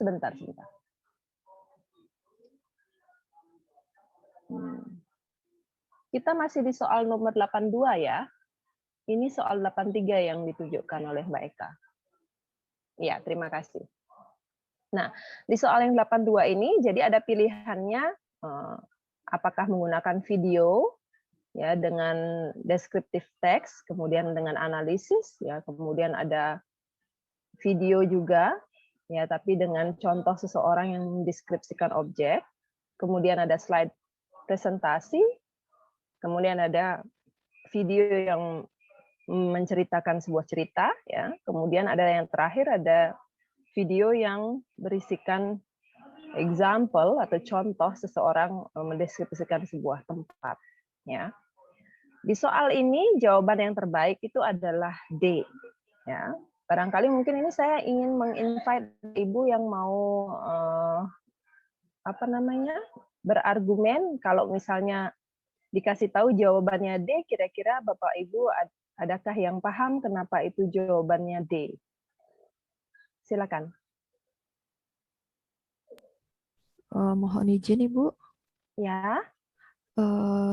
sebentar. Kita masih di soal nomor 82 ya. Ini soal 83 yang ditunjukkan oleh Mbak Eka. Ya, terima kasih. Nah, di soal yang 82 ini, jadi ada pilihannya, apakah menggunakan video, ya, dengan descriptive text, kemudian dengan analisis, ya, kemudian ada video juga, ya, tapi dengan contoh seseorang yang mendeskripsikan objek, kemudian ada slide presentasi, kemudian ada video yang menceritakan sebuah cerita, ya, kemudian ada yang terakhir ada video yang berisikan example atau contoh seseorang mendeskripsikan sebuah tempat, ya. Di soal ini jawaban yang terbaik itu adalah D, ya. Barangkali mungkin ini saya ingin menginvite Ibu yang mau berargumen. Kalau misalnya dikasih tahu jawabannya D, kira-kira Bapak Ibu adakah yang paham kenapa itu jawabannya D? Silakan. Mohon izin Ibu. Ya.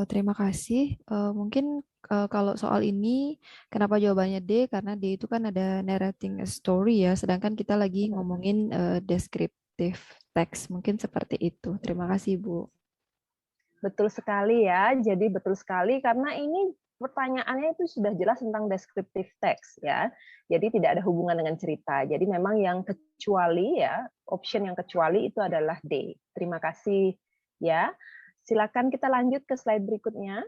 Terima kasih. Mungkin kalau soal ini, kenapa jawabannya D? Karena D itu kan ada narrating a story ya, sedangkan kita lagi ngomongin descriptive text. Mungkin seperti itu. Terima kasih, Bu. Betul sekali ya. Jadi betul sekali karena ini pertanyaannya itu sudah jelas tentang descriptive text ya. Jadi tidak ada hubungan dengan cerita. Jadi memang yang kecuali ya, option yang kecuali itu adalah D. Terima kasih ya. Silakan kita lanjut ke slide berikutnya.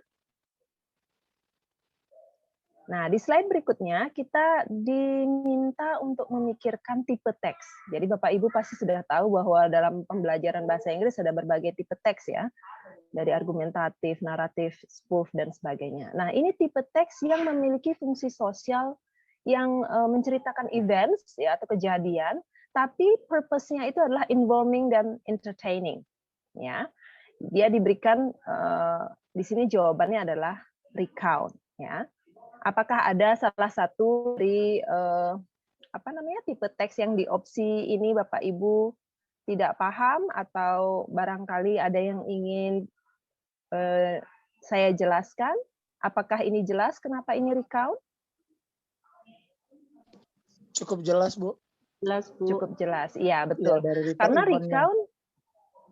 Nah, di slide berikutnya kita diminta untuk memikirkan tipe teks. Jadi Bapak Ibu pasti sudah tahu bahwa dalam pembelajaran bahasa Inggris ada berbagai tipe teks ya. Dari argumentatif, naratif, spoof, dan sebagainya. Nah, ini tipe teks yang memiliki fungsi sosial yang menceritakan events ya atau kejadian, tapi purpose-nya itu adalah involving dan entertaining. Ya, dia diberikan di sini jawabannya adalah recount. Ya, apakah ada salah satu dari tipe teks yang di opsi ini Bapak Ibu tidak paham atau barangkali ada yang ingin saya jelaskan? Apakah ini jelas kenapa ini recount? Cukup jelas, Bu. Jelas, Bu. Cukup jelas. Iya, betul. Ya, karena recount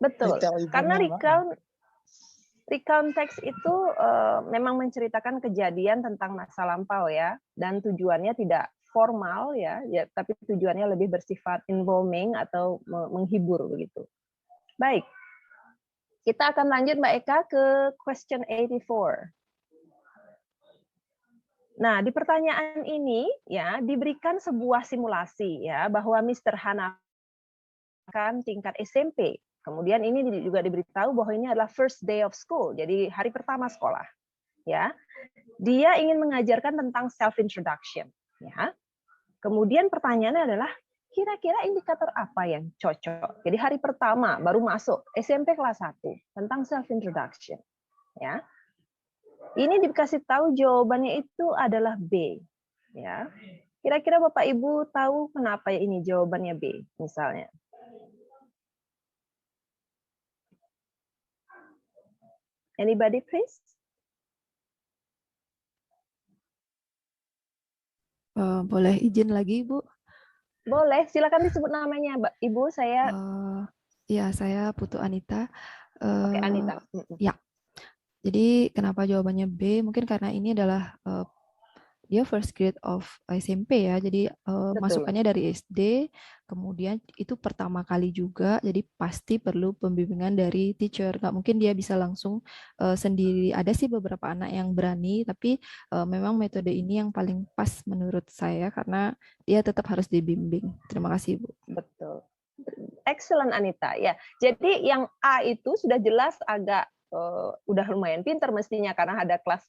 betul. Karena recount teks itu memang menceritakan kejadian tentang masa lampau ya, dan tujuannya tidak formal ya, tapi tujuannya lebih bersifat involving atau menghibur begitu. Baik. Kita akan lanjut Mbak Eka ke question 84. Nah, di pertanyaan ini ya diberikan sebuah simulasi ya bahwa Mr. Hanakan tingkat SMP. Kemudian ini juga diberitahu bahwa ini adalah first day of school, jadi hari pertama sekolah. Ya. Dia ingin mengajarkan tentang self introduction, ya. Kemudian pertanyaannya adalah kira-kira indikator apa yang cocok? Jadi hari pertama baru masuk SMP kelas 1 tentang self introduction, ya. Ini dikasih tahu jawabannya itu adalah B, ya. Kira-kira Bapak Ibu tahu kenapa ini jawabannya B misalnya? Anybody please? Boleh izin lagi, Bu? Boleh, silakan disebut namanya, Mbak. Ibu, saya. Ya, saya Putu Anita. Oke, Anita. Ya, jadi kenapa jawabannya B? Mungkin karena ini adalah dia first grade of SMP ya, jadi masukannya dari SD, kemudian itu pertama kali juga, jadi pasti perlu pembimbingan dari teacher. Nggak mungkin dia bisa langsung sendiri. Ada sih beberapa anak yang berani, tapi memang metode ini yang paling pas menurut saya karena dia tetap harus dibimbing. Terima kasih, Bu. Betul. Excellent Anita. Ya, jadi yang A itu sudah jelas agak udah lumayan pintar mestinya karena ada kelas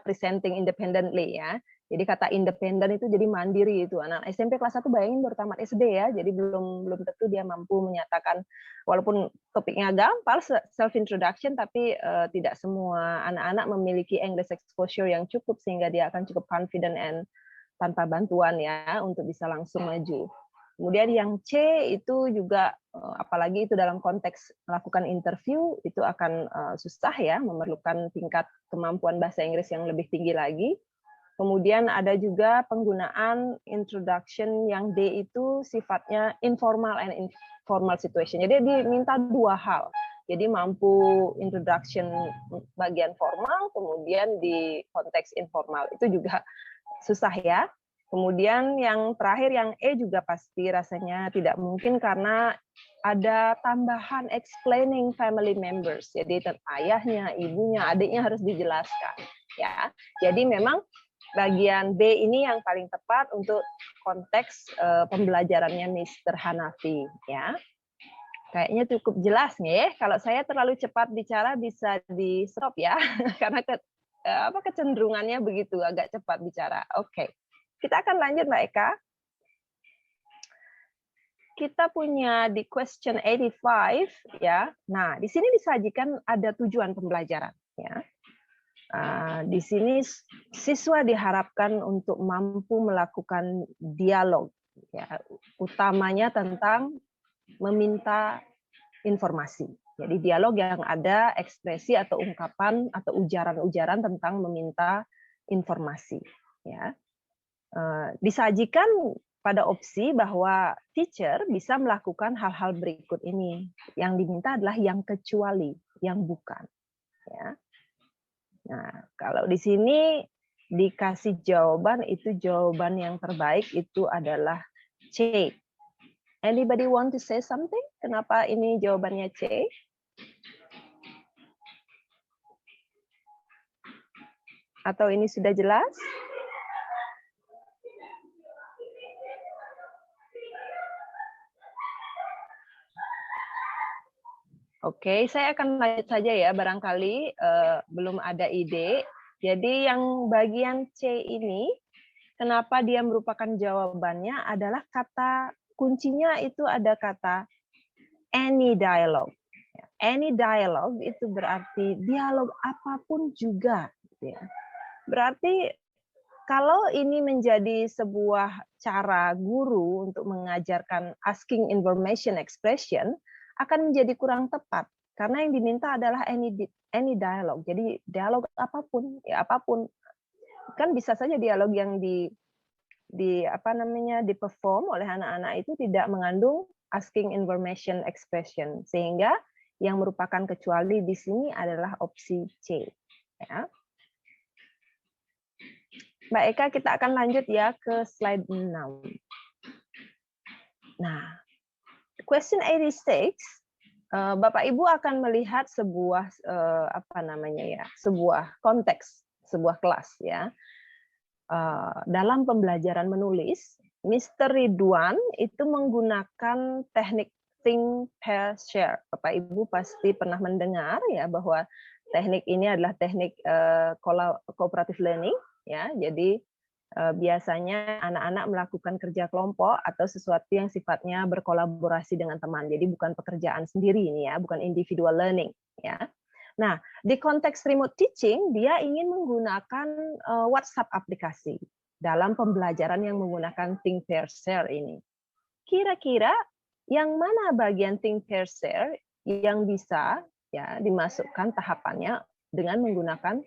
presenting independently ya. Jadi kata independen itu jadi mandiri itu. Anak SMP kelas 1 bayangin baru tamat SD ya. Jadi belum tentu dia mampu menyatakan walaupun topiknya gampang self introduction tapi tidak semua anak-anak memiliki English exposure yang cukup sehingga dia akan cukup confident and tanpa bantuan ya untuk bisa langsung maju. Kemudian yang C itu juga, apalagi itu dalam konteks melakukan interview, itu akan susah ya, memerlukan tingkat kemampuan bahasa Inggris yang lebih tinggi lagi. Kemudian ada juga penggunaan introduction yang D itu sifatnya informal and informal situation. Jadi diminta dua hal. Jadi mampu introduction bagian formal, kemudian di konteks informal. Itu juga susah ya. Kemudian yang terakhir yang E juga pasti rasanya tidak mungkin karena ada tambahan explaining family members. Jadi ayahnya, ibunya, adiknya harus dijelaskan ya. Jadi memang bagian B ini yang paling tepat untuk konteks pembelajarannya Mr. Hanafi ya. Kayaknya cukup jelas nih. Kalau saya terlalu cepat bicara bisa di stop ya, karena kecenderungannya begitu agak cepat bicara. Oke, kita akan lanjut Mbak Eka. Kita punya di question 85 ya. Nah, di sini disajikan ada tujuan pembelajaran ya. Di sini siswa diharapkan untuk mampu melakukan dialog, ya, utamanya tentang meminta informasi. Jadi dialog yang ada ekspresi atau ungkapan atau ujaran-ujaran tentang meminta informasi. Ya. Disajikan pada opsi bahwa teacher bisa melakukan hal-hal berikut ini. Yang diminta adalah yang kecuali, yang bukan. Ya. Nah, kalau di sini dikasih jawaban, itu jawaban yang terbaik itu adalah C. Anybody want to say something? Kenapa ini jawabannya C? Atau ini sudah jelas? Oke, saya akan lanjut saja ya, barangkali belum ada ide. Jadi yang bagian C ini, kenapa dia merupakan jawabannya adalah kata kuncinya itu ada kata any dialogue. Any dialogue itu berarti dialog apapun juga. Berarti kalau ini menjadi sebuah cara guru untuk mengajarkan asking information expression, akan menjadi kurang tepat karena yang diminta adalah any dialog. Jadi dialog apapun, ya apapun. Kan bisa saja dialog yang di-perform oleh anak-anak itu tidak mengandung asking information expression, sehingga yang merupakan kecuali di sini adalah opsi C. Ya. Mbak Eka, kita akan lanjut ya ke slide 6. Nah, question 86, Bapak Ibu akan melihat sebuah sebuah konteks, sebuah kelas ya. Dalam pembelajaran menulis, Mr. Ridwan itu menggunakan teknik think, pair, share. Bapak Ibu pasti pernah mendengar ya bahwa teknik ini adalah teknik cooperative learning ya. Jadi biasanya anak-anak melakukan kerja kelompok atau sesuatu yang sifatnya berkolaborasi dengan teman. Jadi bukan pekerjaan sendiri ini ya, bukan individual learning ya. Nah, di konteks remote teaching dia ingin menggunakan WhatsApp aplikasi dalam pembelajaran yang menggunakan think, pair, share ini. Kira-kira yang mana bagian think, pair, share yang bisa ya dimasukkan tahapannya dengan menggunakan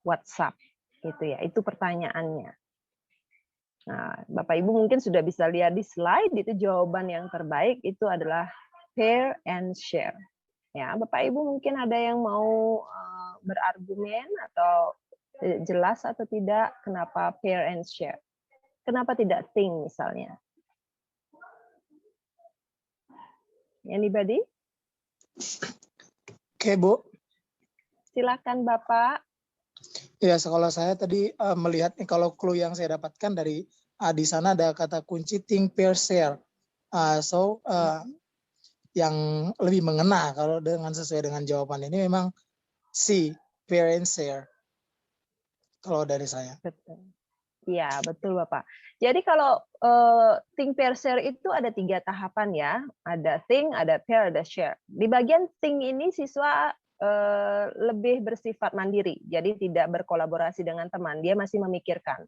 WhatsApp gitu ya. Itu pertanyaannya. Nah, Bapak Ibu mungkin sudah bisa lihat di slide, itu jawaban yang terbaik itu adalah pair and share. Ya, Bapak Ibu mungkin ada yang mau berargumen atau jelas atau tidak kenapa pair and share. Kenapa tidak think misalnya? Anybody? Oke, Bu. Silakan Bapak. Ya, sekolah saya tadi melihat nih kalau clue yang saya dapatkan dari di sana ada kata kunci think, pair, share. Yang lebih mengena kalau dengan sesuai dengan jawaban ini memang C, pair and share. Kalau dari saya. Betul. Ya, betul Bapak. Jadi kalau think, pair, share itu ada 3 tahapan ya. Ada think, ada pair, ada share. Di bagian think ini siswa lebih bersifat mandiri, jadi tidak berkolaborasi dengan teman. Dia masih memikirkan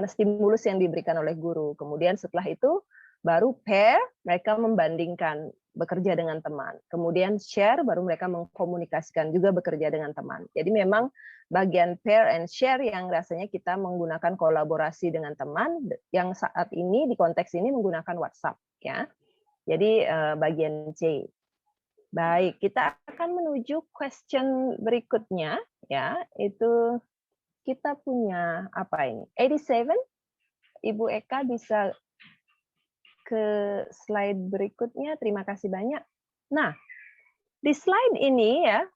stimulus yang diberikan oleh guru. Kemudian setelah itu Baru pair, mereka membandingkan bekerja dengan teman. Kemudian share, baru mereka mengkomunikasikan juga bekerja dengan teman. Jadi memang bagian pair and share yang rasanya kita menggunakan kolaborasi dengan teman, yang saat ini di konteks ini menggunakan WhatsApp, ya. Jadi bagian C. Baik, kita akan menuju question berikutnya, ya. Itu kita punya apa ini? 87. Ibu Eka bisa ke slide berikutnya. Terima kasih banyak. Nah, di slide ini ya,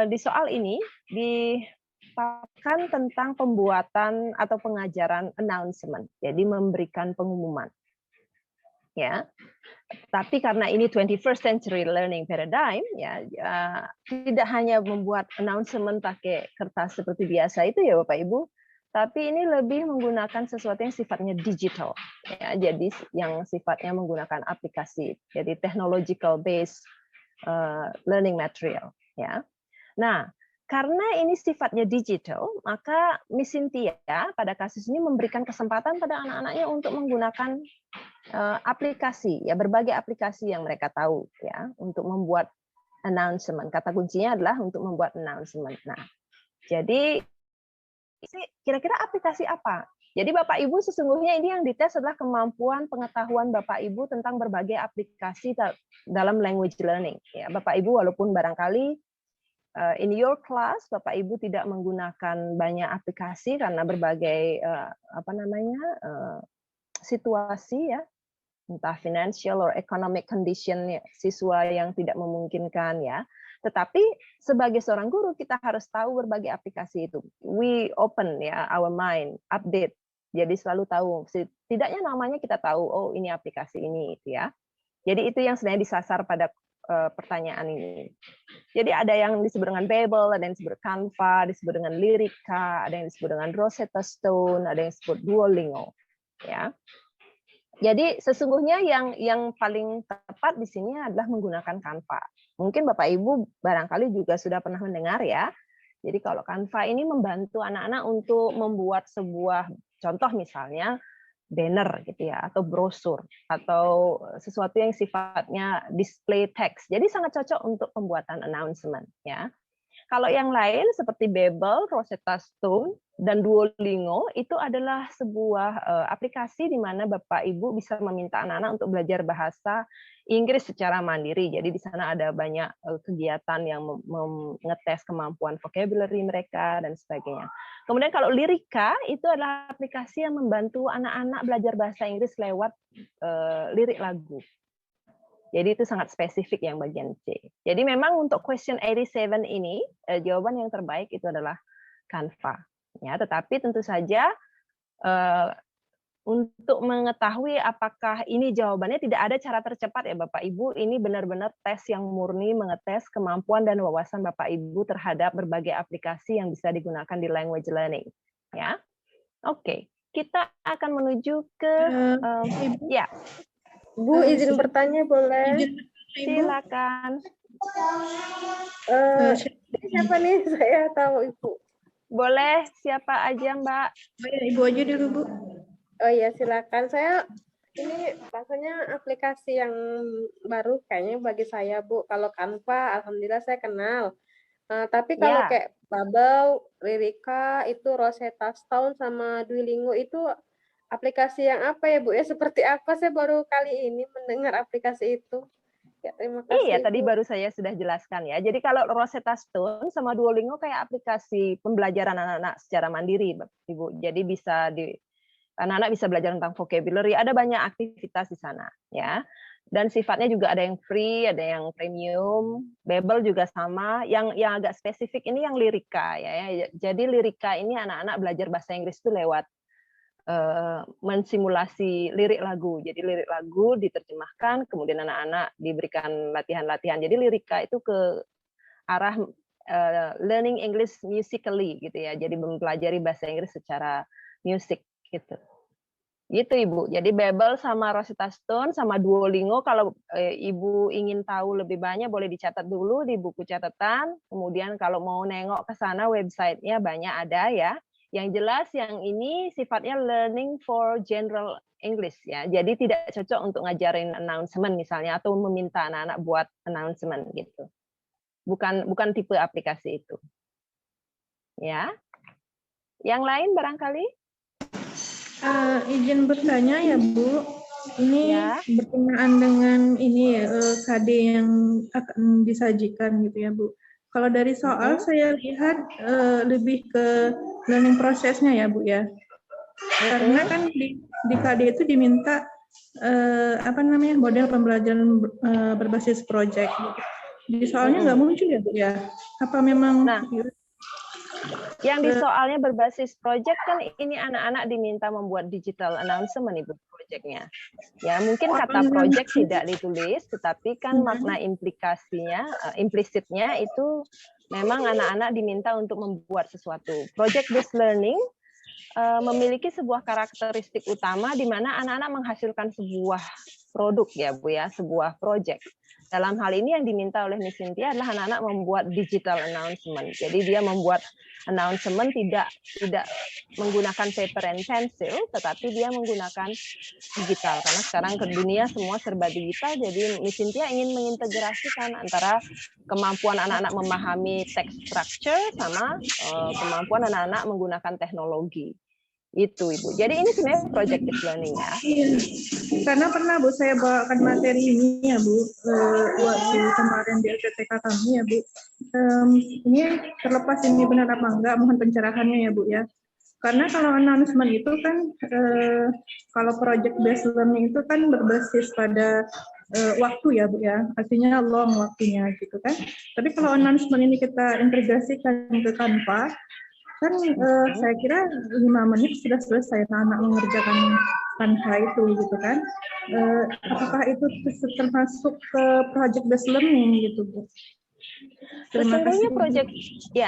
di soal ini dipaparkan tentang pembuatan atau pengajaran announcement. Jadi memberikan pengumuman. Ya. Tapi karena ini 21st century learning paradigm, ya, tidak hanya membuat announcement pakai kertas seperti biasa itu ya Bapak Ibu, tapi ini lebih menggunakan sesuatu yang sifatnya digital, ya, jadi yang sifatnya menggunakan aplikasi, jadi technological based learning material, ya. Nah, karena ini sifatnya digital, maka Miss Cynthia pada kasus ini memberikan kesempatan pada anak-anaknya untuk menggunakan aplikasi, ya, berbagai aplikasi yang mereka tahu, ya, untuk membuat announcement. Kata kuncinya adalah untuk membuat announcement. Nah, jadi kira-kira aplikasi apa? Jadi Bapak Ibu sesungguhnya ini yang dites adalah kemampuan pengetahuan Bapak Ibu tentang berbagai aplikasi dalam language learning. Ya, Bapak Ibu walaupun barangkali in your class Bapak Ibu tidak menggunakan banyak aplikasi karena berbagai situasi, ya, entah financial or economic condition siswa yang tidak memungkinkan, ya. Tetapi sebagai seorang guru kita harus tahu berbagai aplikasi itu. We open, ya, our mind, update. Jadi selalu tahu. Setidaknya namanya kita tahu, oh ini aplikasi ini, itu ya. Jadi itu yang sebenarnya disasar pada pertanyaan ini. Jadi ada yang disebut dengan Babel, ada yang disebut Canva, disebut dengan Lyrica, ada yang disebut dengan Rosetta Stone, ada yang disebut Duolingo, ya. Jadi sesungguhnya yang paling tepat di sini adalah menggunakan Canva. Mungkin Bapak Ibu barangkali juga sudah pernah mendengar, ya. Jadi kalau Canva ini membantu anak-anak untuk membuat sebuah contoh misalnya banner gitu ya, atau brosur atau sesuatu yang sifatnya display text. Jadi sangat cocok untuk pembuatan announcement, ya. Kalau yang lain seperti Babel, Rosetta Stone, dan Duolingo itu adalah sebuah aplikasi di mana Bapak Ibu bisa meminta anak-anak untuk belajar bahasa Inggris secara mandiri. Jadi di sana ada banyak kegiatan yang mengetes kemampuan vocabulary mereka dan sebagainya. Kemudian kalau Lyrica itu adalah aplikasi yang membantu anak-anak belajar bahasa Inggris lewat lirik lagu. Jadi itu sangat spesifik yang bagian C. Jadi memang untuk question 87 ini jawaban yang terbaik itu adalah Canva. Ya, tetapi tentu saja untuk mengetahui apakah ini jawabannya tidak ada cara tercepat ya Bapak Ibu. Ini benar-benar tes yang murni mengetes kemampuan dan wawasan Bapak Ibu terhadap berbagai aplikasi yang bisa digunakan di language learning. Ya, oke. Kita akan menuju ke ya. Bu, izin bertanya boleh? Silakan. Siapa nih? Saya tahu Ibu. Boleh, siapa aja Mbak? Oh ya, Ibu aja dulu Bu. Oh iya, silakan. Saya ini rasanya aplikasi yang baru kayaknya bagi saya Bu. Kalau Canva, alhamdulillah saya kenal. Tapi kalau kayak Babel, Lyrica, itu Rosetta Stone sama Duolingo itu aplikasi yang apa ya Bu? Ya seperti apa? Saya baru kali ini mendengar aplikasi itu. Ya, terima kasih. Iya, tadi baru saya sudah jelaskan ya. Jadi kalau Rosetta Stone sama Duolingo kayak aplikasi pembelajaran anak-anak secara mandiri, Ibu. Jadi bisa anak-anak bisa belajar tentang vocabulary, ada banyak aktivitas di sana, ya. Dan sifatnya juga ada yang free, ada yang premium. Babel juga sama. Yang agak spesifik ini yang Lyrica ya. Jadi Lyrica ini anak-anak belajar bahasa Inggris itu lewat mensimulasi lirik lagu. Jadi lirik lagu diterjemahkan, kemudian anak-anak diberikan latihan-latihan. Jadi Lyrica itu ke arah learning English musically gitu ya. Jadi mempelajari bahasa Inggris secara musik gitu. Gitu Ibu. Jadi Babel sama Rosetta Stone sama Duolingo kalau Ibu ingin tahu lebih banyak boleh dicatat dulu di buku catatan. Kemudian kalau mau nengok ke sana websitenya banyak ada ya. Yang jelas yang ini sifatnya learning for general English ya. Jadi tidak cocok untuk ngajarin announcement misalnya atau meminta anak-anak buat announcement gitu. Bukan tipe aplikasi itu. Ya. Yang lain barangkali? Izin bertanya ya Bu, ini Ya. berkenaan dengan ini ya, KD yang akan disajikan gitu ya Bu. Kalau dari soal saya lihat lebih ke learning prosesnya ya Bu ya. Karena kan di KD itu diminta model pembelajaran berbasis project. Gitu. Di soalnya nggak muncul ya Bu ya? Apa memang? Nah, yang di soalnya berbasis project kan ini anak-anak diminta membuat digital announcement Ibu projectnya. Ya mungkin kata project tidak ditulis, tetapi kan makna implikasinya, implisitnya itu memang anak-anak diminta untuk membuat sesuatu. Project based learning memiliki sebuah karakteristik utama di mana anak-anak menghasilkan sebuah produk ya Bu ya, sebuah project. Dalam hal ini yang diminta oleh Miss Cynthia adalah anak-anak membuat digital announcement. Jadi dia membuat announcement tidak menggunakan paper and pencil, tetapi dia menggunakan digital. Karena sekarang ke dunia semua serba digital, jadi Miss Cynthia ingin mengintegrasikan antara kemampuan anak-anak memahami text structure sama kemampuan anak-anak menggunakan teknologi. Itu Ibu. Jadi ini sebenarnya project based learning ya. Iya. Karena pernah Bu saya bawakan materi ini ya Bu waktu kemarin di LPTK kami ya Bu. Ini terlepas ini benar apa enggak, mohon pencerahannya ya Bu ya. Karena kalau announcement itu kan kalau project based learning itu kan berbasis pada waktu ya Bu ya, artinya long waktunya gitu kan. Tapi kalau announcement ini kita integrasikan ke Canva, kan saya kira 5 menit sudah selesai anak mengerjakan Canva itu gitu kan. Apakah itu termasuk ke project based learning gitu Bu? Sesungguhnya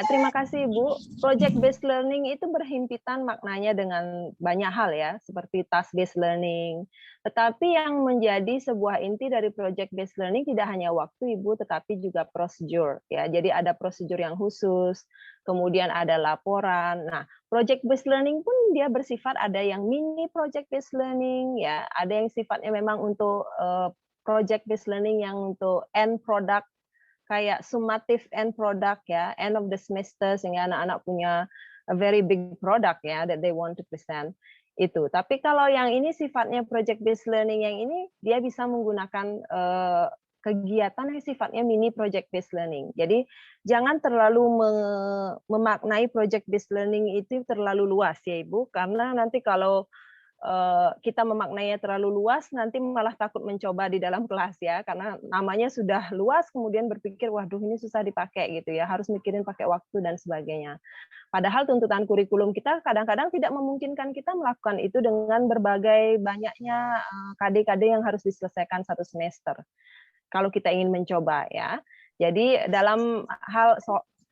terima kasih Bu. Project based learning itu berhimpitan maknanya dengan banyak hal ya, seperti task based learning. Tetapi yang menjadi sebuah inti dari project based learning tidak hanya waktu Ibu, tetapi juga prosedur ya. Jadi ada prosedur yang khusus, kemudian ada laporan. Nah, project based learning pun dia bersifat ada yang mini project based learning ya, ada yang sifatnya memang untuk project based learning yang untuk end product kayak summative end product ya, end of the semester sehingga anak-anak punya a very big product ya that they want to present itu. Tapi kalau yang ini sifatnya project based learning yang ini dia bisa menggunakan kegiatan yang sifatnya mini project based learning. Jadi jangan terlalu memaknai project based learning itu terlalu luas ya Ibu, karena nanti kalau kita memaknainya terlalu luas, nanti malah takut mencoba di dalam kelas ya, karena namanya sudah luas, kemudian berpikir, waduh ini susah dipakai gitu ya, harus mikirin pakai waktu dan sebagainya. Padahal tuntutan kurikulum kita kadang-kadang tidak memungkinkan kita melakukan itu dengan berbagai banyaknya KD-KD yang harus diselesaikan satu semester. Kalau kita ingin mencoba ya. Jadi dalam hal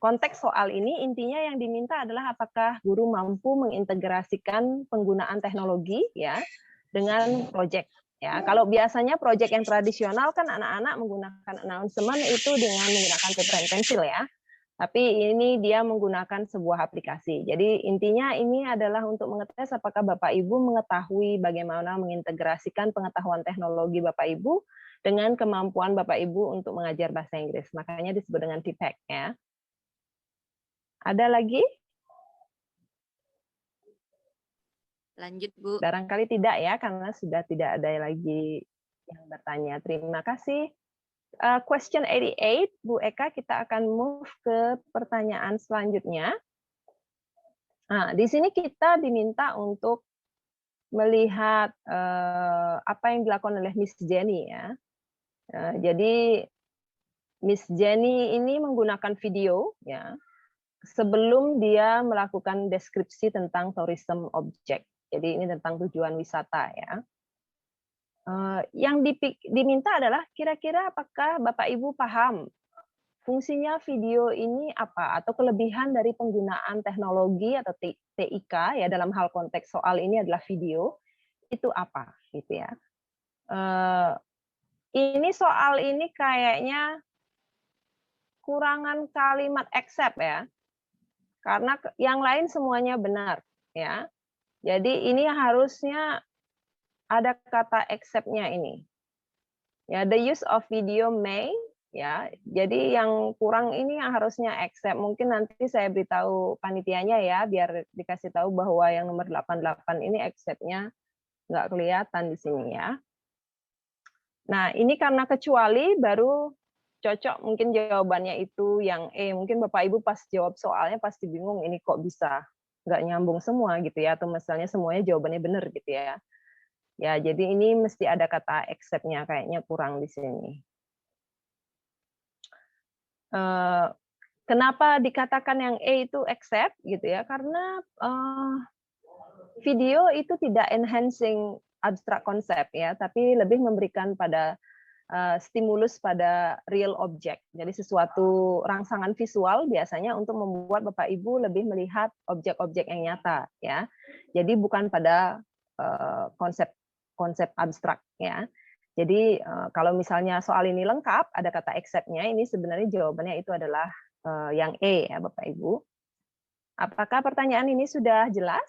konteks soal ini intinya yang diminta adalah apakah guru mampu mengintegrasikan penggunaan teknologi ya dengan proyek ya. Kalau biasanya proyek yang tradisional kan anak-anak menggunakan announcement itu dengan menggunakan paper and pencil ya. Tapi ini dia menggunakan sebuah aplikasi. Jadi intinya ini adalah untuk mengetes apakah Bapak Ibu mengetahui bagaimana mengintegrasikan pengetahuan teknologi Bapak Ibu dengan kemampuan Bapak Ibu untuk mengajar bahasa Inggris. Makanya disebut dengan TPEC ya. Ada lagi? Lanjut, Bu. Barangkali tidak ya, karena sudah tidak ada lagi yang bertanya. Terima kasih. Question 88, Bu Eka, kita akan move ke pertanyaan selanjutnya. Nah, di sini kita diminta untuk melihat apa yang dilakukan oleh Miss Jenny ya. Jadi Miss Jenny ini menggunakan video ya. Sebelum dia melakukan deskripsi tentang tourism object. Jadi ini tentang tujuan wisata ya. Yang diminta adalah kira-kira apakah Bapak Ibu paham fungsinya video ini apa atau kelebihan dari penggunaan teknologi atau TIK ya dalam hal konteks soal ini adalah video itu apa gitu ya. Ini soal ini kayaknya kurangan kalimat accept ya. karena yang lain semuanya benar, ya. Jadi ini harusnya ada kata except-nya ini. Ya, the use of video may, ya. Jadi yang kurang ini yang harusnya except. Mungkin nanti saya beritahu panitianya ya, biar dikasih tahu bahwa yang nomor 88 ini except-nya nggak kelihatan di sini ya. Nah, ini karena kecuali baru cocok mungkin jawabannya itu yang E. Mungkin Bapak Ibu pas jawab soalnya pasti bingung, ini kok bisa nggak nyambung semua gitu ya, atau misalnya semuanya jawabannya benar gitu ya. Ya, jadi ini mesti ada kata except-nya, kayaknya kurang di sini. Kenapa dikatakan yang E itu except gitu ya? Karena video itu tidak enhancing abstrak konsep ya, tapi lebih memberikan pada stimulus pada real object. Jadi sesuatu rangsangan visual biasanya untuk membuat Bapak Ibu lebih melihat objek-objek yang nyata ya. Jadi bukan pada konsep abstrak ya. Jadi kalau misalnya soal ini lengkap ada kata except-nya, ini sebenarnya jawabannya itu adalah yang E ya Bapak Ibu. Apakah pertanyaan ini sudah jelas?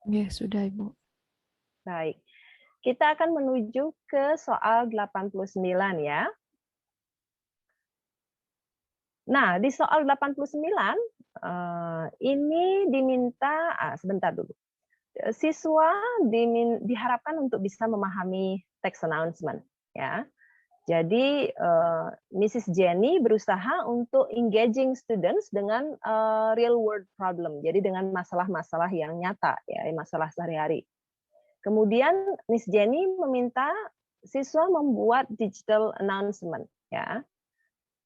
Ya, sudah Ibu. Baik. Kita akan menuju ke soal 89 ya. Nah, di soal 89 ini diminta, sebentar dulu. Siswa diharapkan untuk bisa memahami text announcement ya. Jadi Mrs. Jenny berusaha untuk engaging students dengan real world problem. Jadi dengan masalah-masalah yang nyata ya, masalah sehari-hari. Kemudian Miss Jenny meminta siswa membuat digital announcement ya.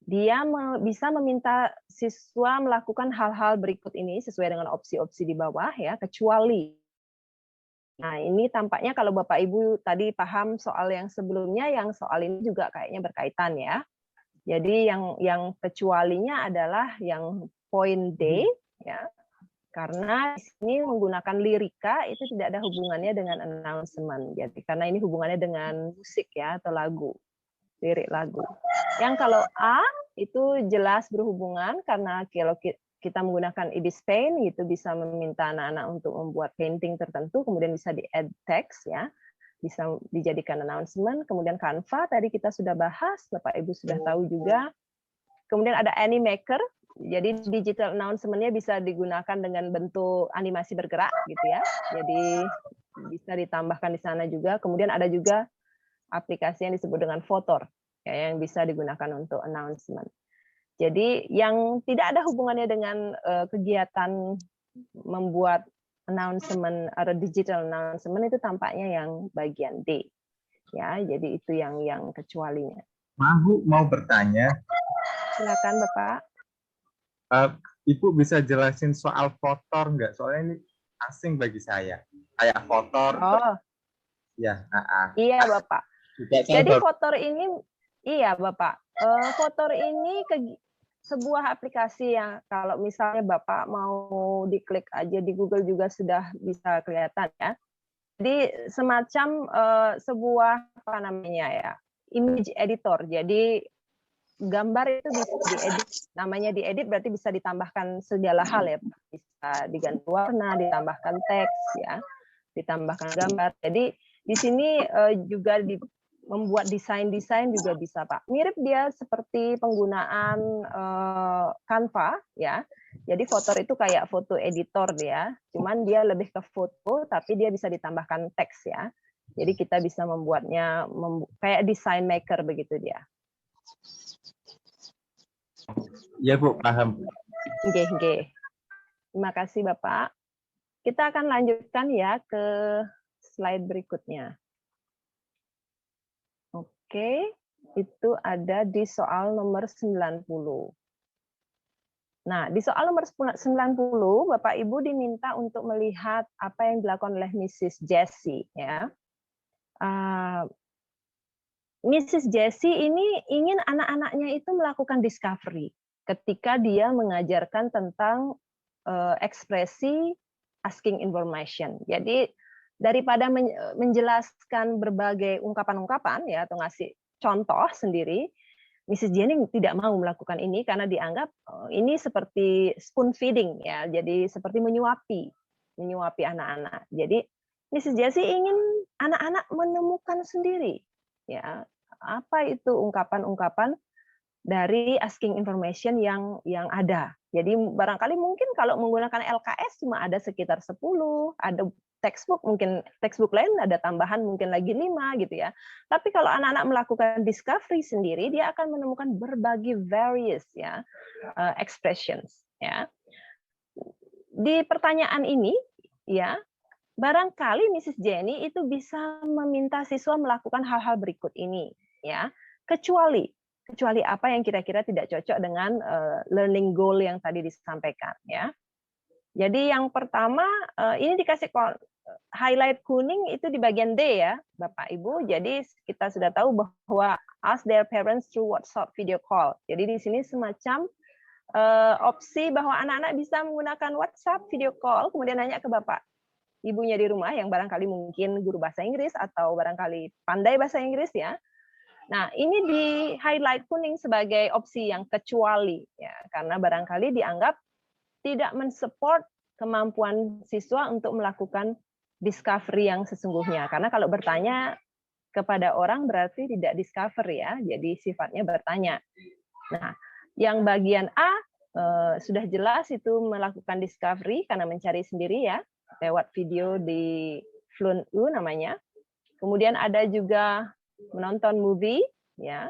Dia bisa meminta siswa melakukan hal-hal berikut ini sesuai dengan opsi-opsi di bawah ya, kecuali. Nah, ini tampaknya kalau Bapak Ibu tadi paham soal yang sebelumnya, yang soal ini juga kayaknya berkaitan ya. Jadi yang kecualinya adalah yang poin D ya. Karena di sini menggunakan lirika itu tidak ada hubungannya dengan announcement. Jadi karena ini hubungannya dengan musik ya atau lagu, lirik lagu. Yang kalau A itu jelas berhubungan karena kalau kita menggunakan Ibis Paint itu bisa meminta anak-anak untuk membuat painting tertentu, kemudian bisa di-add text ya, bisa dijadikan announcement. Kemudian Canva tadi kita sudah bahas, Bapak Ibu sudah tahu juga. Kemudian ada Animaker. Jadi digital announcement-nya bisa digunakan dengan bentuk animasi bergerak gitu ya. Jadi bisa ditambahkan di sana juga. Kemudian ada juga aplikasi yang disebut dengan Fotor ya, yang bisa digunakan untuk announcement. Jadi yang tidak ada hubungannya dengan kegiatan membuat announcement atau digital announcement itu tampaknya yang bagian D. Ya, jadi itu yang kecualinya. Mau bertanya. Silakan Bapak. Ibu bisa jelasin soal Fotor nggak? Soalnya ini asing bagi saya. Kayak Fotor. Oh. Ya. Iya Bapak. Jadi Fotor ini, iya Bapak. Fotor ini sebuah aplikasi yang kalau misalnya Bapak mau diklik aja di Google juga sudah bisa kelihatan ya. Jadi semacam sebuah apa namanya ya, image editor. Jadi gambar itu bisa diedit, namanya diedit berarti bisa ditambahkan segala hal ya, bisa diganti warna, ditambahkan teks ya, ditambahkan gambar. Jadi di sini juga membuat desain juga bisa Pak. Mirip dia seperti penggunaan Canva ya. Jadi Fotor itu kayak foto editor dia, cuman dia lebih ke foto tapi dia bisa ditambahkan teks ya. Jadi kita bisa membuatnya kayak design maker begitu dia. Ya Bu, paham. Oke. Terima kasih Bapak. Kita akan lanjutkan ya ke slide berikutnya. Oke, itu ada di soal nomor 90. Nah, di soal nomor 90, Bapak Ibu diminta untuk melihat apa yang dilakukan oleh Mrs. Jessie ya. Mrs. Jessie ini ingin anak-anaknya itu melakukan discovery ketika dia mengajarkan tentang ekspresi asking information. Jadi daripada menjelaskan berbagai ungkapan-ungkapan ya atau ngasih contoh sendiri, Mrs. Jenny tidak mau melakukan ini karena dianggap ini seperti spoon feeding ya, jadi seperti menyuapi anak-anak. Jadi Mrs. Jessie ingin anak-anak menemukan sendiri ya apa itu ungkapan-ungkapan dari asking information yang ada. Jadi barangkali mungkin kalau menggunakan LKS cuma ada sekitar 10, ada textbook mungkin textbook lain ada tambahan mungkin lagi 5 gitu ya. Tapi kalau anak-anak melakukan discovery sendiri, dia akan menemukan berbagai various ya expressions ya. Di pertanyaan ini ya, barangkali Mrs. Jenny itu bisa meminta siswa melakukan hal-hal berikut ini ya. Kecuali apa yang kira-kira tidak cocok dengan learning goal yang tadi disampaikan ya. Jadi yang pertama ini dikasih highlight kuning itu di bagian D ya, Bapak Ibu. Jadi kita sudah tahu bahwa ask their parents through WhatsApp video call. Jadi di sini semacam opsi bahwa anak-anak bisa menggunakan WhatsApp video call, kemudian nanya ke Bapak Ibunya di rumah yang barangkali mungkin guru bahasa Inggris atau barangkali pandai bahasa Inggris ya. Nah, ini di highlight kuning sebagai opsi yang kecuali ya, karena barangkali dianggap tidak mensupport kemampuan siswa untuk melakukan discovery yang sesungguhnya. Karena kalau bertanya kepada orang berarti tidak discover ya, jadi sifatnya bertanya. Nah, yang bagian A sudah jelas itu melakukan discovery karena mencari sendiri ya, lewat video di Fluent.u namanya. Kemudian ada juga menonton movie ya.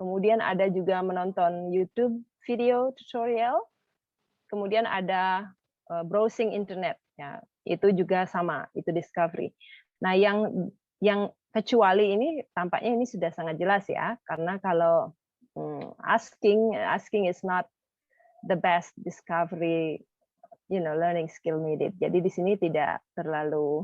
Kemudian ada juga menonton YouTube video tutorial. Kemudian ada browsing internet ya. Itu juga sama, itu discovery. Nah, yang kecuali ini tampaknya ini sudah sangat jelas ya, karena kalau asking is not the best discovery learning skill needed. Jadi di sini tidak terlalu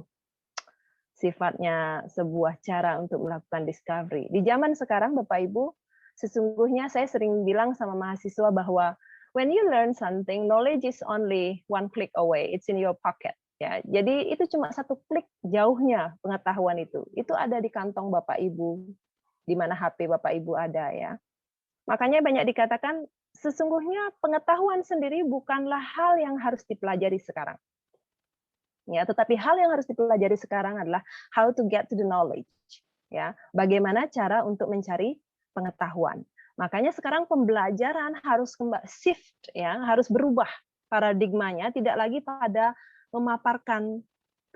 sifatnya sebuah cara untuk melakukan discovery. Di zaman sekarang, Bapak Ibu, sesungguhnya saya sering bilang sama mahasiswa bahwa when you learn something, knowledge is only one click away. It's in your pocket. Ya, jadi itu cuma satu klik jauhnya pengetahuan itu. Itu ada di kantong Bapak Ibu, di mana HP Bapak Ibu ada ya. Makanya banyak dikatakan sesungguhnya pengetahuan sendiri bukanlah hal yang harus dipelajari sekarang. Ya, tetapi hal yang harus dipelajari sekarang adalah how to get to the knowledge. Ya, bagaimana cara untuk mencari pengetahuan. Makanya sekarang pembelajaran harus shift ya, harus berubah paradigmanya, tidak lagi pada memaparkan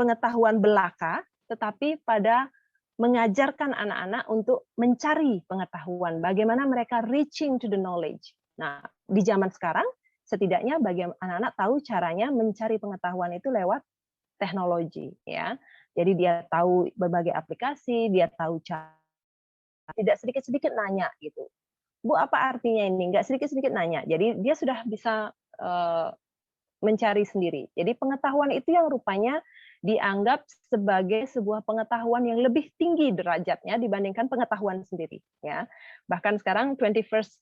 pengetahuan belaka, tetapi pada mengajarkan anak-anak untuk mencari pengetahuan, bagaimana mereka reaching to the knowledge. Nah, di zaman sekarang setidaknya bagi anak-anak tahu caranya mencari pengetahuan itu lewat teknologi ya. Jadi dia tahu berbagai aplikasi, dia tahu cara, tidak sedikit-sedikit nanya gitu. Bu, apa artinya ini? Enggak sedikit-sedikit nanya. Jadi dia sudah bisa mencari sendiri. Jadi pengetahuan itu yang rupanya dianggap sebagai sebuah pengetahuan yang lebih tinggi derajatnya dibandingkan pengetahuan sendiri ya. Bahkan sekarang 21st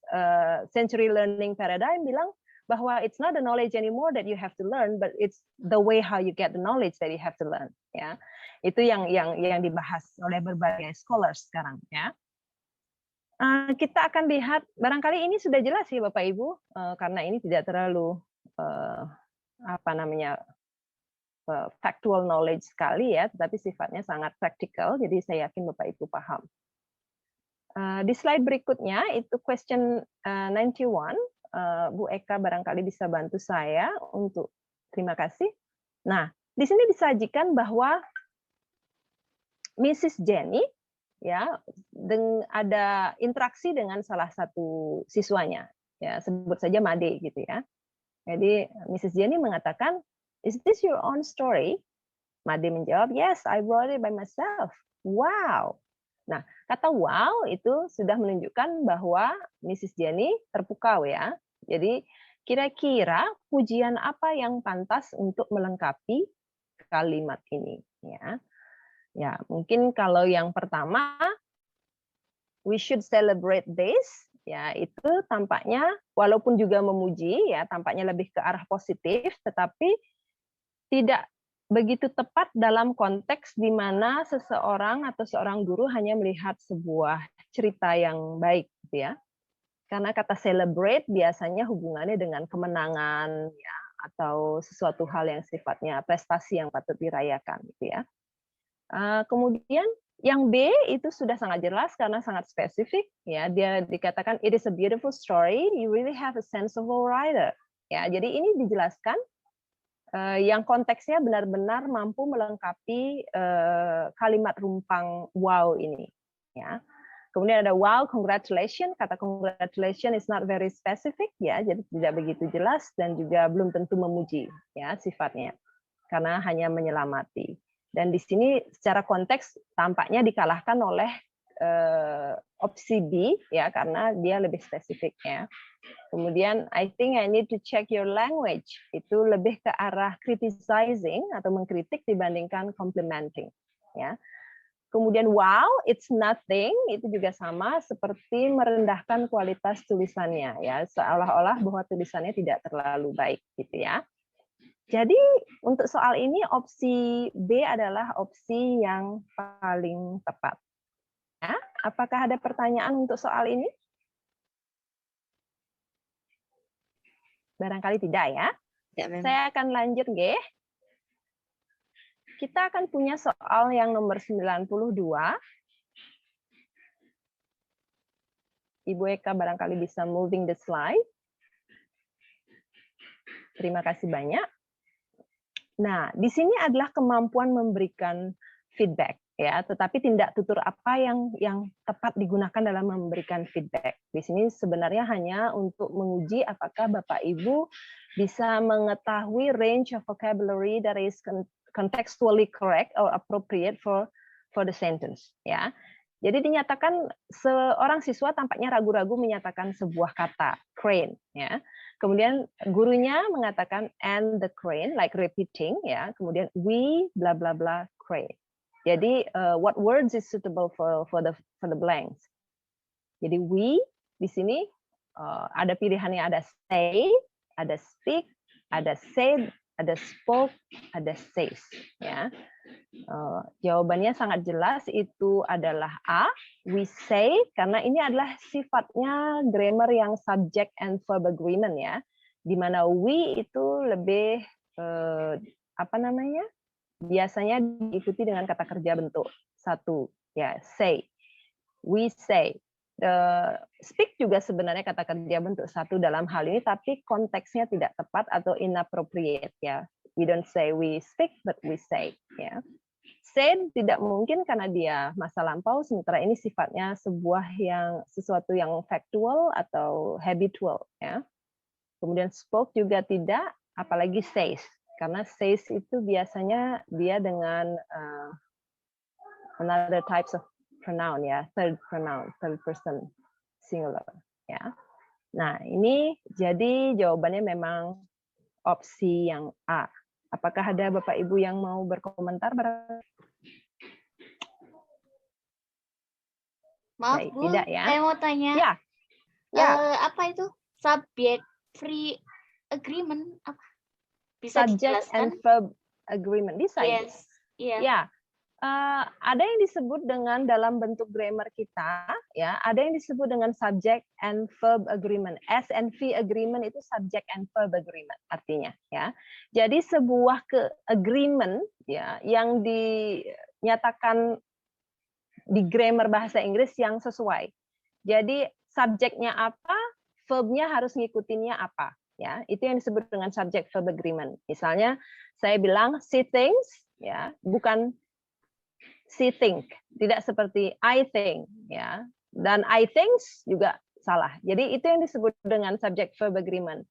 century learning paradigm bilang bahwa it's not the knowledge anymore that you have to learn, but it's the way how you get the knowledge that you have to learn. Ya, itu yang dibahas oleh berbagai scholars sekarang. Ya, kita akan lihat barangkali ini sudah jelas sih Bapak Ibu, karena ini tidak terlalu factual knowledge sekali ya, tetapi sifatnya sangat practical. Jadi saya yakin Bapak Ibu paham. Di slide berikutnya itu question 91. Bu Eka barangkali bisa bantu saya untuk terima kasih. Nah, di sini disajikan bahwa Mrs. Jenny ya ada interaksi dengan salah satu siswanya, ya sebut saja Made gitu ya. Jadi Mrs. Jenny mengatakan, "Is this your own story?" Made menjawab, "Yes, I wrote it by myself." Wow. Nah, kata wow itu sudah menunjukkan bahwa Mrs. Jenny terpukau ya. Jadi kira-kira pujian apa yang pantas untuk melengkapi kalimat ini ya. Ya, mungkin kalau yang pertama we should celebrate this ya, itu tampaknya walaupun juga memuji ya, tampaknya lebih ke arah positif tetapi tidak begitu tepat dalam konteks di mana seseorang atau seorang guru hanya melihat sebuah cerita yang baik gitu ya. Karena kata celebrate biasanya hubungannya dengan kemenangan ya, atau sesuatu hal yang sifatnya prestasi yang patut dirayakan gitu ya. Kemudian yang B itu sudah sangat jelas karena sangat spesifik ya, dia dikatakan it is a beautiful story, you really have a sense of a writer. Ya, jadi ini dijelaskan yang konteksnya benar-benar mampu melengkapi kalimat rumpang wow ini ya. Kemudian ada wow, congratulations. Kata congratulations is not very specific ya, jadi tidak begitu jelas dan juga belum tentu memuji ya sifatnya, karena hanya menyelamati. Dan di sini secara konteks tampaknya dikalahkan oleh opsi B ya, karena dia lebih spesifik ya. Kemudian I think I need to check your language, itu lebih ke arah criticizing atau mengkritik dibandingkan complimenting ya. Kemudian wow, it's nothing, itu juga sama seperti merendahkan kualitas tulisannya ya, seolah-olah bahwa tulisannya tidak terlalu baik gitu ya. Jadi untuk soal ini opsi B adalah opsi yang paling tepat. Ya, apakah ada pertanyaan untuk soal ini? Barangkali tidak ya. Saya akan lanjut G. Kita akan punya soal yang nomor 92. Ibu Eka barangkali bisa moving the slide. Terima kasih banyak. Nah, di sini adalah kemampuan memberikan feedback ya, tetapi tidak tutur apa yang tepat digunakan dalam memberikan feedback. Di sini sebenarnya hanya untuk menguji apakah Bapak Ibu bisa mengetahui range of vocabulary that is contextually correct or appropriate for the sentence ya. Jadi dinyatakan seorang siswa tampaknya ragu-ragu menyatakan sebuah kata crane ya. Kemudian gurunya mengatakan and the crane like repeating ya. Kemudian we bla bla bla crane. Jadi what words is suitable for the blanks. Jadi we di sini ada pilihannya, ada say, ada speak, ada said, ada spoke, ada says ya. Jawabannya sangat jelas, itu adalah A, we say, karena ini adalah sifatnya grammar yang subject and verb agreement ya, di mana we itu lebih biasanya diikuti dengan kata kerja bentuk satu ya, say, we say. Speak juga sebenarnya kata kerja bentuk satu dalam hal ini, tapi konteksnya tidak tepat atau inappropriate ya. We don't say we speak, but we say ya. Said tidak mungkin karena dia masa lampau, sementara ini sifatnya sesuatu yang factual atau habitual ya. Kemudian spoke juga tidak, apalagi says, karena says itu biasanya dia dengan another types of pronoun ya, third pronoun, third person singular ya. Nah, ini jadi jawabannya memang opsi yang A. Apakah ada Bapak Ibu yang mau berkomentar? Maaf Baik, Bu, tidak ya. saya mau tanya. Ya. Apa itu subject free agreement? Apa? Bisa Subject dijelaskan? and verb agreement. Bisa. Yes. Yeah. Ya. Ada yang disebut dengan dalam bentuk grammar kita, ya. Ada yang disebut dengan subject and verb agreement. S&V agreement itu subject and verb agreement artinya, ya. Jadi sebuah agreement, ya, yang dinyatakan di grammar bahasa Inggris yang sesuai. Jadi subjeknya apa, verbnya harus ngikutinnya apa, ya. Itu yang disebut dengan subject verb agreement. Misalnya saya bilang she thinks, ya, bukan she think, tidak seperti I think ya, dan I thinks juga salah. Jadi itu yang disebut dengan subject verb agreement.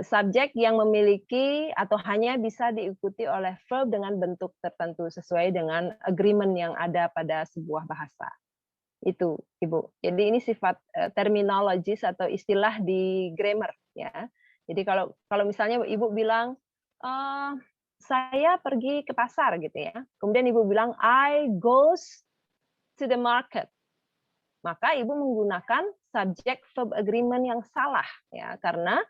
Subjek yang memiliki atau hanya bisa diikuti oleh verb dengan bentuk tertentu sesuai dengan agreement yang ada pada sebuah bahasa. Itu Ibu. Jadi ini sifat terminologis atau istilah di grammar ya. Jadi kalau misalnya Ibu bilang saya pergi ke pasar gitu ya. Kemudian Ibu bilang I goes to the market. Maka Ibu menggunakan subject verb agreement yang salah ya, karena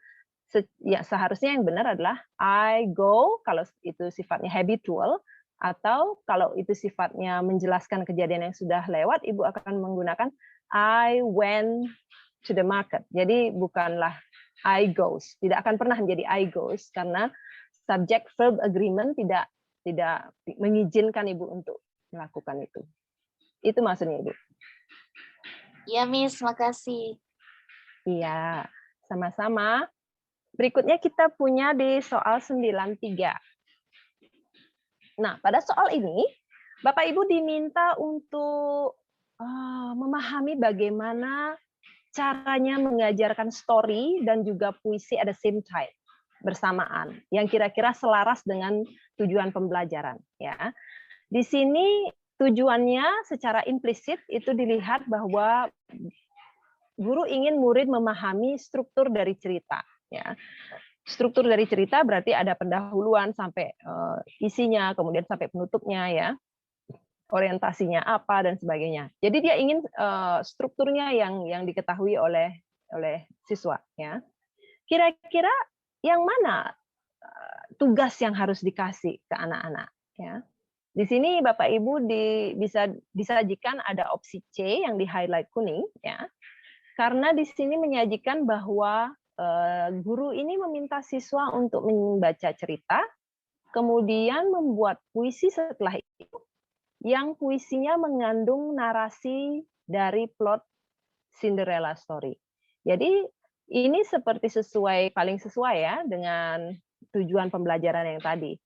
seharusnya yang benar adalah I go kalau itu sifatnya habitual, atau kalau itu sifatnya menjelaskan kejadian yang sudah lewat, Ibu akan menggunakan I went to the market. Jadi bukanlah I goes, tidak akan pernah menjadi I goes karena subject verb agreement tidak mengizinkan Ibu untuk melakukan itu. Itu maksudnya Ibu. Ya, Miss, makasih. Iya, sama-sama. Berikutnya kita punya di soal 93. Nah, pada soal ini, Bapak Ibu diminta untuk memahami bagaimana caranya mengajarkan story dan juga puisi at the same time, bersamaan, yang kira-kira selaras dengan tujuan pembelajaran. Ya, di sini tujuannya secara implisit itu dilihat bahwa guru ingin murid memahami struktur dari cerita. Ya, struktur dari cerita berarti ada pendahuluan sampai isinya, kemudian sampai penutupnya, ya, orientasinya apa dan sebagainya. Jadi dia ingin strukturnya yang diketahui oleh siswa. Ya, kira-kira yang mana tugas yang harus dikasih ke anak-anak? Ya, di sini Bapak Ibu bisa disajikan ada opsi C yang di highlight kuning. Ya, karena di sini menyajikan bahwa guru ini meminta siswa untuk membaca cerita, kemudian membuat puisi setelah itu, yang puisinya mengandung narasi dari plot Cinderella story. Jadi ini seperti paling sesuai ya dengan tujuan pembelajaran yang tadi.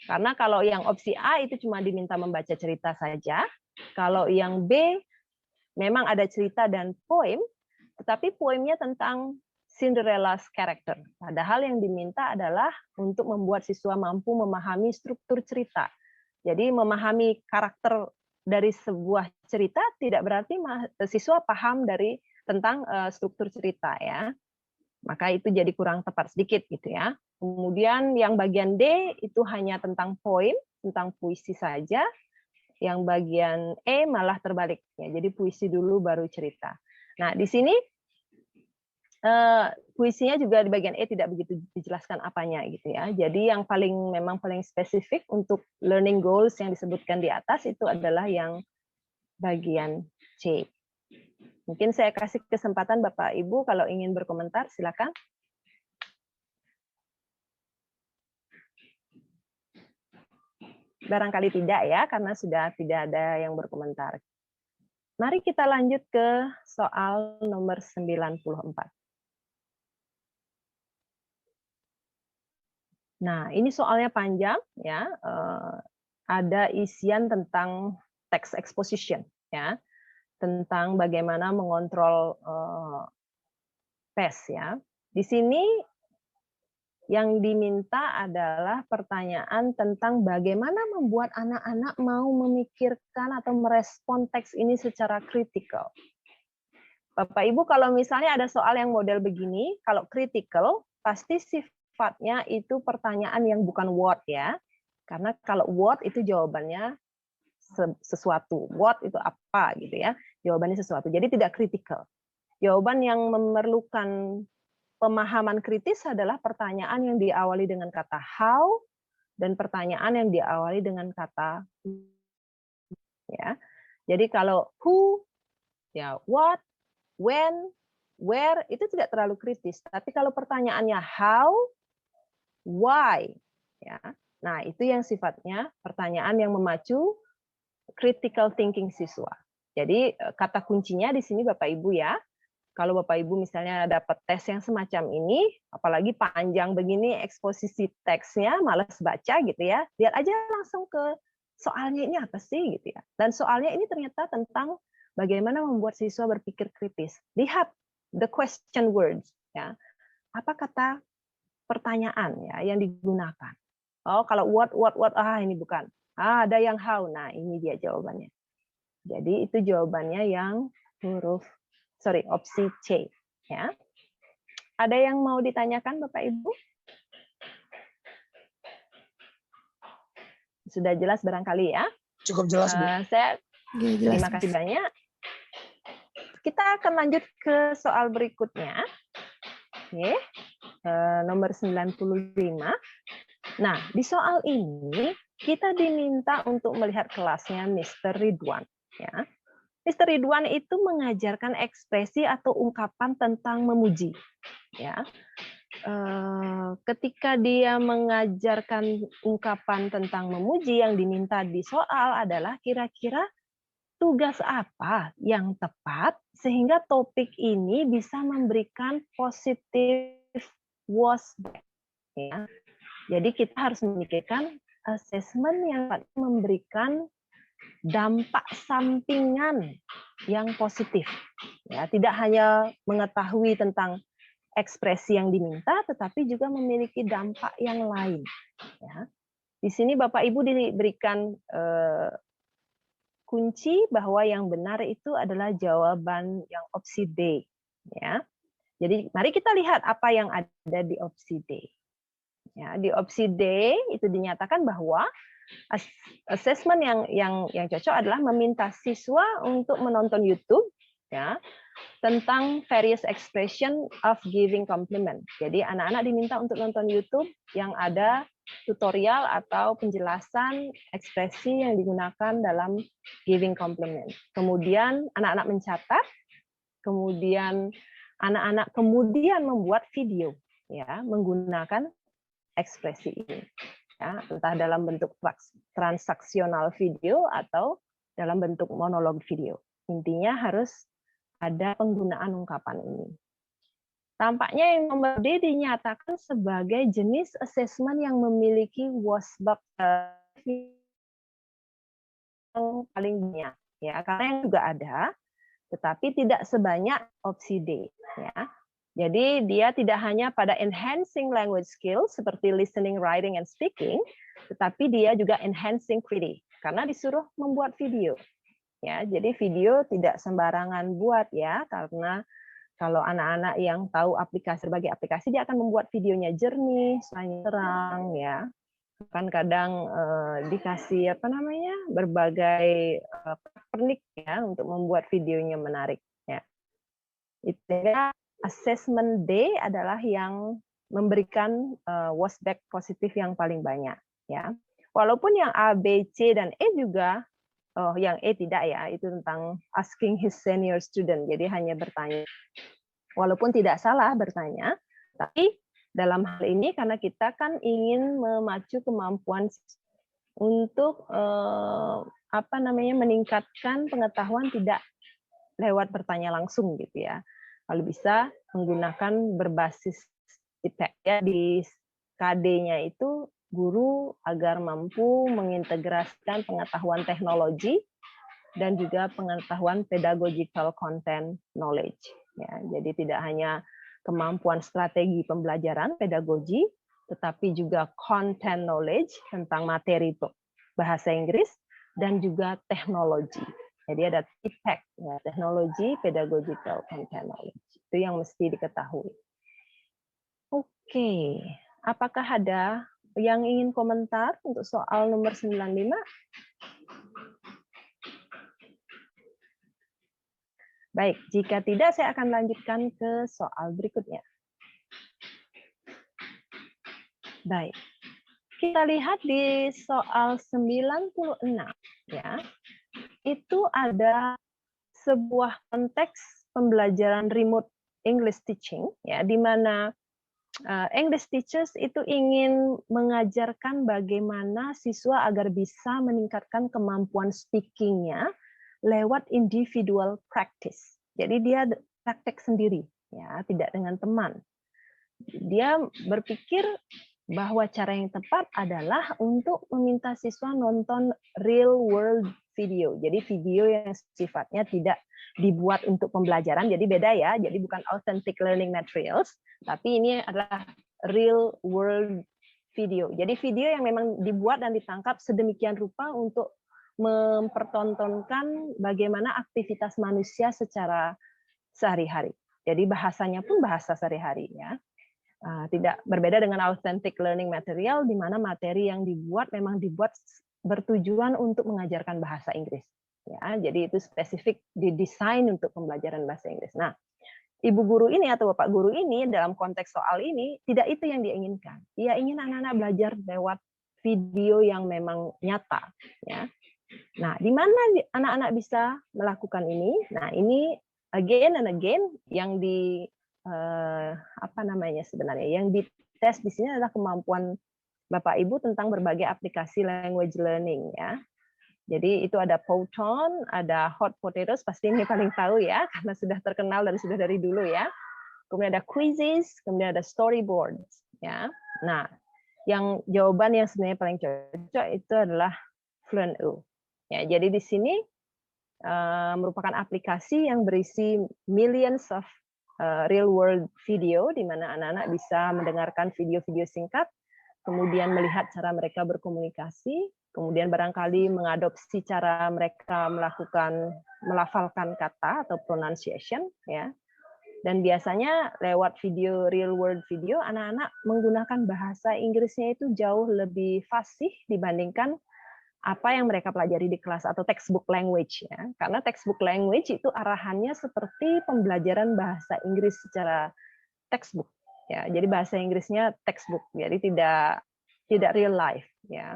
Karena kalau yang opsi A itu cuma diminta membaca cerita saja, kalau yang B memang ada cerita dan poem, tetapi poemnya tentang Cinderella's character. Padahal yang diminta adalah untuk membuat siswa mampu memahami struktur cerita. Jadi memahami karakter dari sebuah cerita tidak berarti siswa paham tentang struktur cerita, ya. Maka itu jadi kurang tepat sedikit gitu ya. Kemudian yang bagian D itu hanya tentang poem, tentang puisi saja. Yang bagian E malah terbalik ya. Jadi puisi dulu baru cerita. Nah, di sini puisinya juga di bagian E tidak begitu dijelaskan apanya gitu ya. Jadi yang memang paling spesifik untuk learning goals yang disebutkan di atas itu adalah yang bagian C. Mungkin saya kasih kesempatan Bapak Ibu kalau ingin berkomentar, silakan. Barangkali tidak ya, karena sudah tidak ada yang berkomentar. Mari kita lanjut ke soal nomor 94. Nah, ini soalnya panjang ya. Ada isian tentang text exposition ya, tentang bagaimana mengontrol pace ya. Di sini yang diminta adalah pertanyaan tentang bagaimana membuat anak-anak mau memikirkan atau merespon teks ini secara kritikal. Bapak Ibu, kalau misalnya ada soal yang model begini, kalau kritikal pasti sifatnya itu pertanyaan yang bukan what ya. Karena kalau what itu jawabannya sesuatu. What itu apa gitu ya. Jawabannya sesuatu. Jadi tidak kritikal. Jawaban yang memerlukan pemahaman kritis adalah pertanyaan yang diawali dengan kata how dan pertanyaan yang diawali dengan kata ya. Jadi kalau who ya what, when, where itu tidak terlalu kritis. Tapi kalau pertanyaannya how, why ya. Nah, itu yang sifatnya pertanyaan yang memacu critical thinking siswa. Jadi kata kuncinya di sini Bapak Ibu ya. Kalau Bapak Ibu misalnya dapat tes yang semacam ini, apalagi panjang begini eksposisi teksnya, malas baca gitu ya. Lihat aja langsung ke soalnya ini apa sih gitu ya. Dan soalnya ini ternyata tentang bagaimana membuat siswa berpikir kritis. Lihat the question words ya. Apa kata pertanyaan ya yang digunakan. Oh, kalau what ini bukan. Ada yang how. Nah, ini dia jawabannya. Jadi itu jawabannya yang opsi C ya. Ada yang mau ditanyakan Bapak Ibu? Sudah jelas barangkali ya? Cukup jelas, Bu. Terima kasih banyak. Kita akan lanjut ke soal berikutnya. Oke. Nomor 95. Nah, di soal ini kita diminta untuk melihat kelasnya Mr. Ridwan ya. Mr. Ridwan itu mengajarkan ekspresi atau ungkapan tentang memuji. Ya, ketika dia mengajarkan ungkapan tentang memuji, yang diminta di soal adalah kira-kira tugas apa yang tepat sehingga topik ini bisa memberikan positif was back. Ya. Jadi kita harus memikirkan assessment yang memberikan dampak sampingan yang positif. Ya, tidak hanya mengetahui tentang ekspresi yang diminta, tetapi juga memiliki dampak yang lain. Ya. Di sini Bapak Ibu diberikan kunci bahwa yang benar itu adalah jawaban yang opsi D. Ya. Jadi mari kita lihat apa yang ada di opsi D. Ya, di opsi D itu dinyatakan bahwa assessment yang cocok adalah meminta siswa untuk menonton YouTube, ya, tentang various expression of giving compliment. Jadi anak-anak diminta untuk nonton YouTube yang ada tutorial atau penjelasan ekspresi yang digunakan dalam giving compliment. Kemudian anak-anak mencatat, kemudian anak-anak kemudian membuat video, ya, menggunakan ekspresi ini, ya, entah dalam bentuk transaksional video atau dalam bentuk monolog video. Intinya harus ada penggunaan ungkapan ini. Tampaknya yang nomor D dinyatakan sebagai jenis assessment yang memiliki wasbab yang paling banyak, ya, karena yang juga ada, tetapi tidak sebanyak opsi D. Ya. Jadi dia tidak hanya pada enhancing language skills seperti listening, writing, and speaking, tetapi dia juga enhancing critique karena disuruh membuat video. Ya, jadi video tidak sembarangan buat, ya, karena kalau anak-anak yang tahu berbagai aplikasi, dia akan membuat videonya jernih, suaranya terang, ya. Kan kadang dikasih berbagai pernik, ya, untuk membuat videonya menarik, ya. Itu assessment D adalah yang memberikan wasback positif yang paling banyak, ya. Walaupun yang A, B, C, dan E juga, yang E tidak, ya, itu tentang asking his senior student, jadi hanya bertanya. Walaupun tidak salah bertanya, tapi dalam hal ini karena kita kan ingin memacu kemampuan untuk meningkatkan pengetahuan tidak lewat bertanya langsung, gitu, ya. Kalau bisa menggunakan berbasis ya, di KD-nya itu guru agar mampu mengintegrasikan pengetahuan teknologi dan juga pengetahuan pedagogical content knowledge. Ya, jadi tidak hanya kemampuan strategi pembelajaran pedagogi, tetapi juga content knowledge tentang materi bahasa Inggris dan juga teknologi. Jadi ada TPEC, ya, teknologi pedagogical content knowledge. Itu yang mesti diketahui. Oke, apakah ada yang ingin komentar untuk soal nomor 95? Baik, jika tidak saya akan lanjutkan ke soal berikutnya. Baik, kita lihat di soal 96, ya. Itu ada sebuah konteks pembelajaran remote English teaching, ya, di mana English teachers itu ingin mengajarkan bagaimana siswa agar bisa meningkatkan kemampuan speaking-nya lewat individual practice. Jadi dia praktek sendiri, ya, tidak dengan teman. Dia berpikir bahwa cara yang tepat adalah untuk meminta siswa nonton real world video. Jadi video yang sifatnya tidak dibuat untuk pembelajaran, jadi beda, ya. Jadi bukan authentic learning materials, tapi ini adalah real world video. Jadi video yang memang dibuat dan ditangkap sedemikian rupa untuk mempertontonkan bagaimana aktivitas manusia secara sehari-hari. Jadi bahasanya pun bahasa sehari-hari, ya. Tidak berbeda dengan authentic learning material, di mana materi yang dibuat memang dibuat bertujuan untuk mengajarkan bahasa Inggris. Ya, jadi itu spesifik didesain untuk pembelajaran bahasa Inggris. Nah, ibu guru ini atau bapak guru ini dalam konteks soal ini tidak itu yang dia inginkan. Dia ingin anak-anak belajar lewat video yang memang nyata, ya. Nah, di mana anak-anak bisa melakukan ini? Nah, ini again and again yang apa namanya sebenarnya? Yang dites di sini adalah kemampuan Bapak Ibu tentang berbagai aplikasi language learning ya. Jadi itu ada Powtoon, ada Hot Potatoes, pasti ini paling tahu ya, karena sudah terkenal dari dulu ya. Kemudian ada quizzes, kemudian ada storyboards ya. Nah, yang jawaban yang sebenarnya paling cocok itu adalah Fluentu. Ya, jadi di sini merupakan aplikasi yang berisi millions of real world video di mana anak-anak bisa mendengarkan video-video singkat, kemudian melihat cara mereka berkomunikasi, kemudian barangkali mengadopsi cara mereka melafalkan kata atau pronunciation ya. Dan biasanya lewat video real world video anak-anak menggunakan bahasa Inggrisnya itu jauh lebih fasih dibandingkan apa yang mereka pelajari di kelas atau textbook language ya. Karena textbook language itu arahannya seperti pembelajaran bahasa Inggris secara textbook ya. Jadi bahasa Inggrisnya textbook. Jadi tidak real life ya.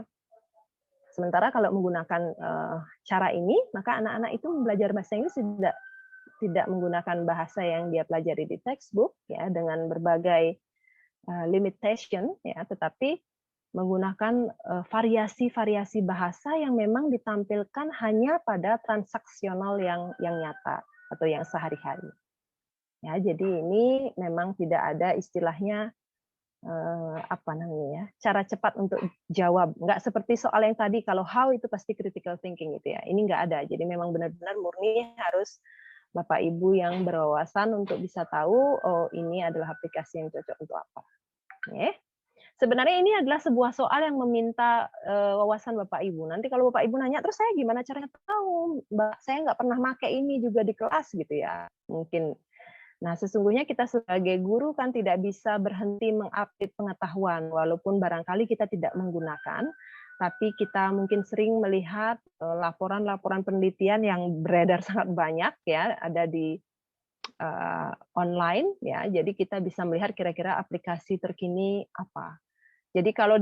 Sementara kalau menggunakan cara ini, maka anak-anak itu belajar bahasa Inggris tidak menggunakan bahasa yang dia pelajari di textbook ya dengan berbagai limitation ya, tetapi menggunakan variasi-variasi bahasa yang memang ditampilkan hanya pada transaksional yang nyata atau yang sehari-hari. Ya, jadi ini memang tidak ada istilahnya apa namanya cara cepat untuk jawab. Nggak seperti soal yang tadi kalau how itu pasti critical thinking gitu ya. Ini nggak ada. Jadi memang benar-benar murni harus Bapak Ibu yang berwawasan untuk bisa tahu oh ini adalah aplikasi yang cocok untuk apa. Ya. Sebenarnya ini adalah sebuah soal yang meminta wawasan Bapak Ibu. Nanti kalau Bapak Ibu nanya, terus saya gimana caranya tahu? Mbak, saya nggak pernah pakai ini juga di kelas gitu ya. Mungkin. Nah, sesungguhnya kita sebagai guru kan tidak bisa berhenti mengupdate pengetahuan, walaupun barangkali kita tidak menggunakan, tapi kita mungkin sering melihat laporan-laporan penelitian yang beredar sangat banyak ya, ada di online ya. Jadi kita bisa melihat kira-kira aplikasi terkini apa. Jadi kalau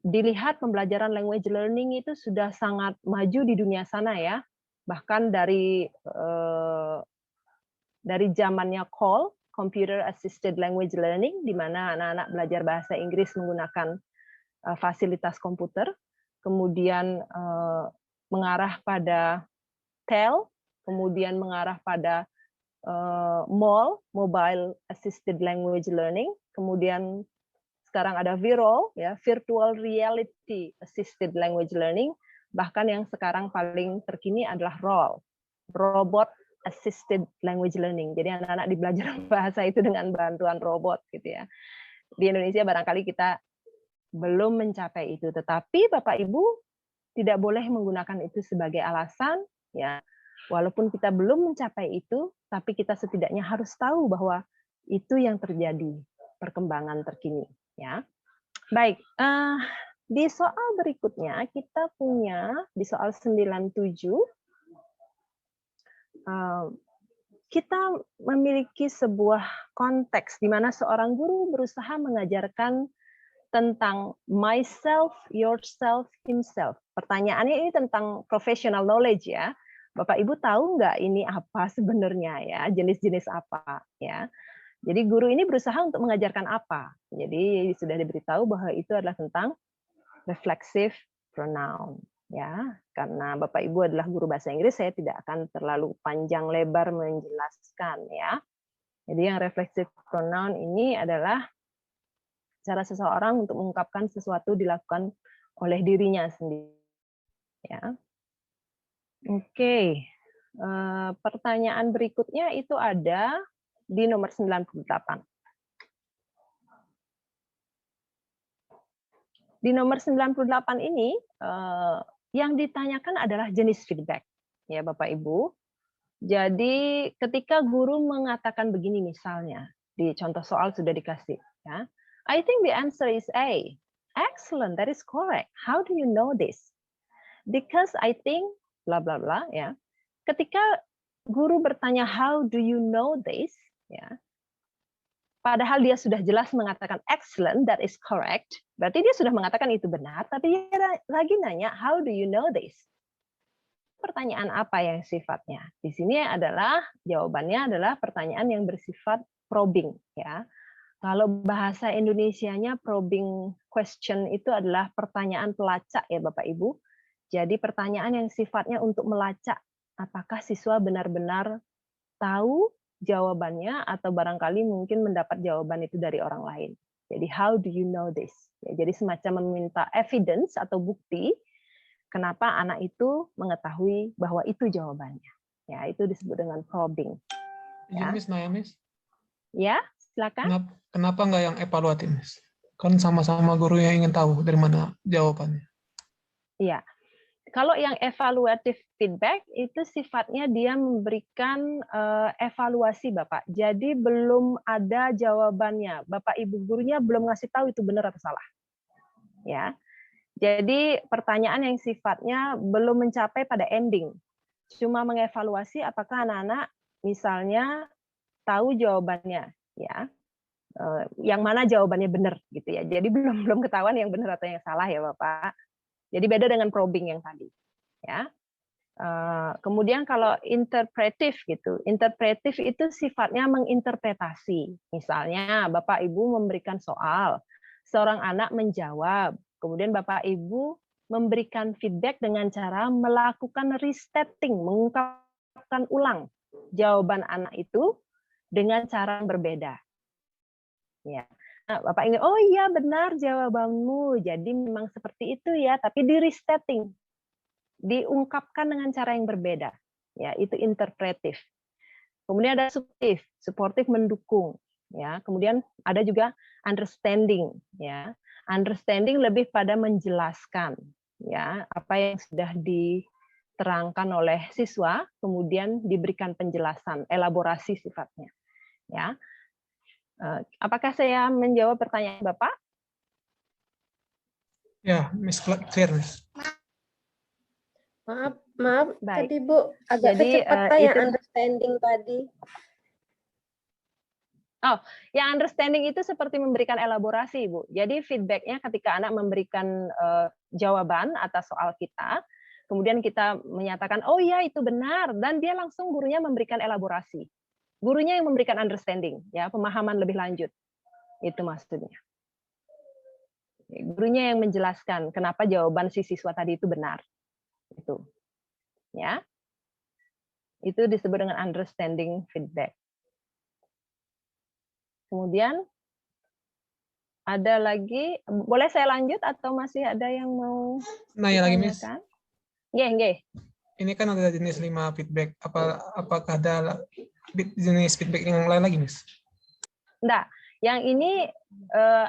dilihat pembelajaran language learning itu sudah sangat maju di dunia sana ya. Bahkan dari zamannya CALL, Computer Assisted Language Learning, di mana anak-anak belajar bahasa Inggris menggunakan fasilitas komputer, kemudian mengarah pada TEL, kemudian mengarah pada MAL, Mobile Assisted Language Learning, kemudian sekarang ada VRAL, ya, Virtual Reality Assisted Language Learning, bahkan yang sekarang paling terkini adalah RAL, Robot Assisted Language Learning. Jadi anak-anak belajar bahasa itu dengan bantuan robot gitu ya. Di Indonesia barangkali kita belum mencapai itu, tetapi Bapak Ibu tidak boleh menggunakan itu sebagai alasan ya. Walaupun kita belum mencapai itu, tapi kita setidaknya harus tahu bahwa itu yang terjadi, perkembangan terkini ya. Baik, di soal berikutnya kita punya di soal 97 kita memiliki sebuah konteks di mana seorang guru berusaha mengajarkan tentang myself, yourself, himself. Pertanyaannya ini tentang professional knowledge ya. Bapak Ibu tahu nggak ini apa sebenarnya ya, jenis-jenis apa ya. Jadi guru ini berusaha untuk mengajarkan apa. Jadi sudah diberitahu bahwa itu adalah tentang reflexive pronoun. Ya, karena Bapak Ibu adalah guru bahasa Inggris, saya tidak akan terlalu panjang lebar menjelaskan ya. Jadi yang reflexive pronoun ini adalah cara seseorang untuk mengungkapkan sesuatu dilakukan oleh dirinya sendiri. Ya. Oke. Pertanyaan berikutnya itu ada di nomor 98. Di nomor 98 ini yang ditanyakan adalah jenis feedback, ya Bapak Ibu. Jadi ketika guru mengatakan begini misalnya, di contoh soal sudah dikasih, ya. I think the answer is A. Excellent, that is correct. How do you know this? Because I think bla bla bla, ya. Ketika guru bertanya how do you know this, ya. Padahal dia sudah jelas mengatakan excellent, that is correct. Berarti dia sudah mengatakan itu benar, tapi dia lagi nanya, how do you know this? pertanyaan apa yang sifatnya? Di sini adalah jawabannya adalah pertanyaan yang bersifat probing, ya. Kalau bahasa Indonesianya probing question itu adalah pertanyaan pelacak ya Bapak Ibu. Jadi pertanyaan yang sifatnya untuk melacak apakah siswa benar-benar tahu jawabannya atau barangkali mungkin mendapat jawaban itu dari orang lain. Jadi how do you know this? Ya, jadi semacam meminta evidence atau bukti kenapa anak itu mengetahui bahwa itu jawabannya. Ya, itu disebut dengan probing. Ya. Miss, Miss. Ya, silakan. Kenapa nggak yang evaluatif, Miss? Kan sama-sama guru yang ingin tahu dari mana jawabannya. Iya. Kalau yang evaluatif feedback itu sifatnya dia memberikan evaluasi Bapak. Jadi belum ada jawabannya. Bapak Ibu gurunya belum ngasih tahu itu benar atau salah. Ya. Jadi pertanyaan yang sifatnya belum mencapai pada ending. Cuma mengevaluasi apakah anak-anak misalnya tahu jawabannya, ya. Yang mana jawabannya benar gitu ya. Jadi belum ketahuan yang benar atau yang salah ya Bapak. Jadi beda dengan probing yang tadi, ya. Kemudian kalau interpretif gitu, interpretif itu sifatnya menginterpretasi. Misalnya Bapak Ibu memberikan soal, seorang anak menjawab, kemudian Bapak Ibu memberikan feedback dengan cara melakukan restating, mengungkapkan ulang jawaban anak itu dengan cara yang berbeda. Ya. Nah, Bapak ingin, oh iya benar jawabanmu, jadi memang seperti itu ya, tapi di restating, diungkapkan dengan cara yang berbeda. Ya, itu interpretif. Kemudian ada supportif, supportif mendukung. Ya, kemudian ada juga understanding. Ya, understanding lebih pada menjelaskan. Ya, apa yang sudah diterangkan oleh siswa, kemudian diberikan penjelasan, elaborasi sifatnya. Ya. Apakah saya menjawab pertanyaan Bapak? Ya, Miss clear, Miss. Maaf, Baik. tadi Bu agak kecepatan ya understanding tadi. Oh, yang understanding itu seperti memberikan elaborasi, Bu. Jadi feedbacknya ketika anak memberikan jawaban atas soal kita, kemudian kita menyatakan, oh iya itu benar, dan dia langsung gurunya memberikan elaborasi. Gurunya yang memberikan understanding, ya pemahaman lebih lanjut. Itu maksudnya. Gurunya yang menjelaskan kenapa jawaban si siswa tadi itu benar. Itu. Ya. Itu disebut dengan understanding feedback. Kemudian ada lagi, boleh saya lanjut atau masih ada yang mau ya lagi, Miss. Nggih. Ini kan ada jenis 5 feedback. Apakah ada jenis feedback yang lain lagi, Miss? Enggak. Yang ini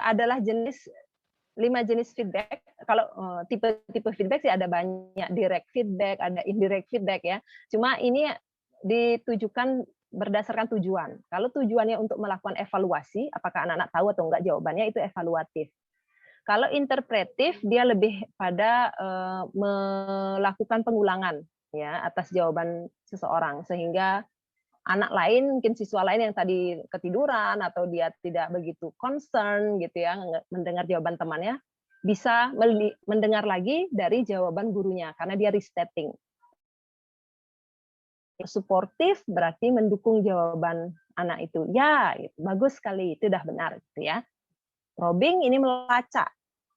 adalah 5 jenis feedback. Kalau tipe-tipe feedback sih ada banyak, direct feedback, ada indirect feedback ya. Cuma ini ditujukan berdasarkan tujuan. Kalau tujuannya untuk melakukan evaluasi, apakah anak-anak tahu atau enggak jawabannya, itu evaluatif. Kalau interpretif, dia lebih pada melakukan pengulangan ya atas jawaban seseorang, sehingga anak lain, mungkin siswa lain yang tadi ketiduran atau dia tidak begitu concern gitu ya mendengar jawaban temannya, bisa mendengar lagi dari jawaban gurunya karena dia restating. Suportif berarti mendukung jawaban anak itu. Ya, gitu. Bagus sekali, itu udah benar gitu ya. Probing ini melacak.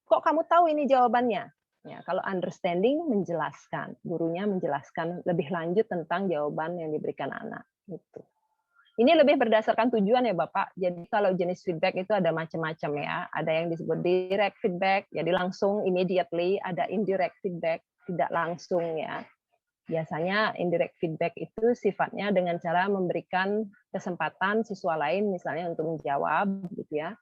Kok kamu tahu ini jawabannya? Ya, kalau understanding menjelaskan, gurunya menjelaskan lebih lanjut tentang jawaban yang diberikan anak. Gitu. Ini lebih berdasarkan tujuan ya Bapak. Jadi kalau jenis feedback itu ada macam-macam ya. Ada yang disebut direct feedback, jadi langsung immediately. Ada indirect feedback, tidak langsung ya. Biasanya indirect feedback itu sifatnya dengan cara memberikan kesempatan siswa lain misalnya untuk menjawab gitu ya.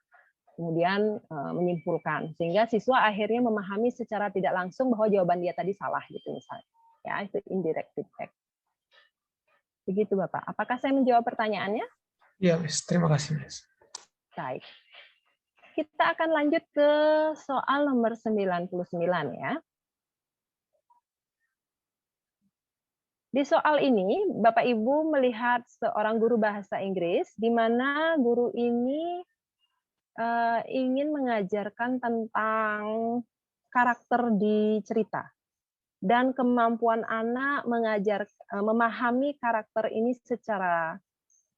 Kemudian menyimpulkan sehingga siswa akhirnya memahami secara tidak langsung bahwa jawaban dia tadi salah gitu misalnya. Ya, itu indirect feedback. Begitu Bapak. Apakah saya menjawab pertanyaannya? Iya, Miss. Terima kasih, Miss. Baik. Kita akan lanjut ke soal nomor 99 ya. Di soal ini, Bapak Ibu melihat seorang guru bahasa Inggris, di mana guru ini ingin mengajarkan tentang karakter di cerita. dan kemampuan anak memahami karakter ini secara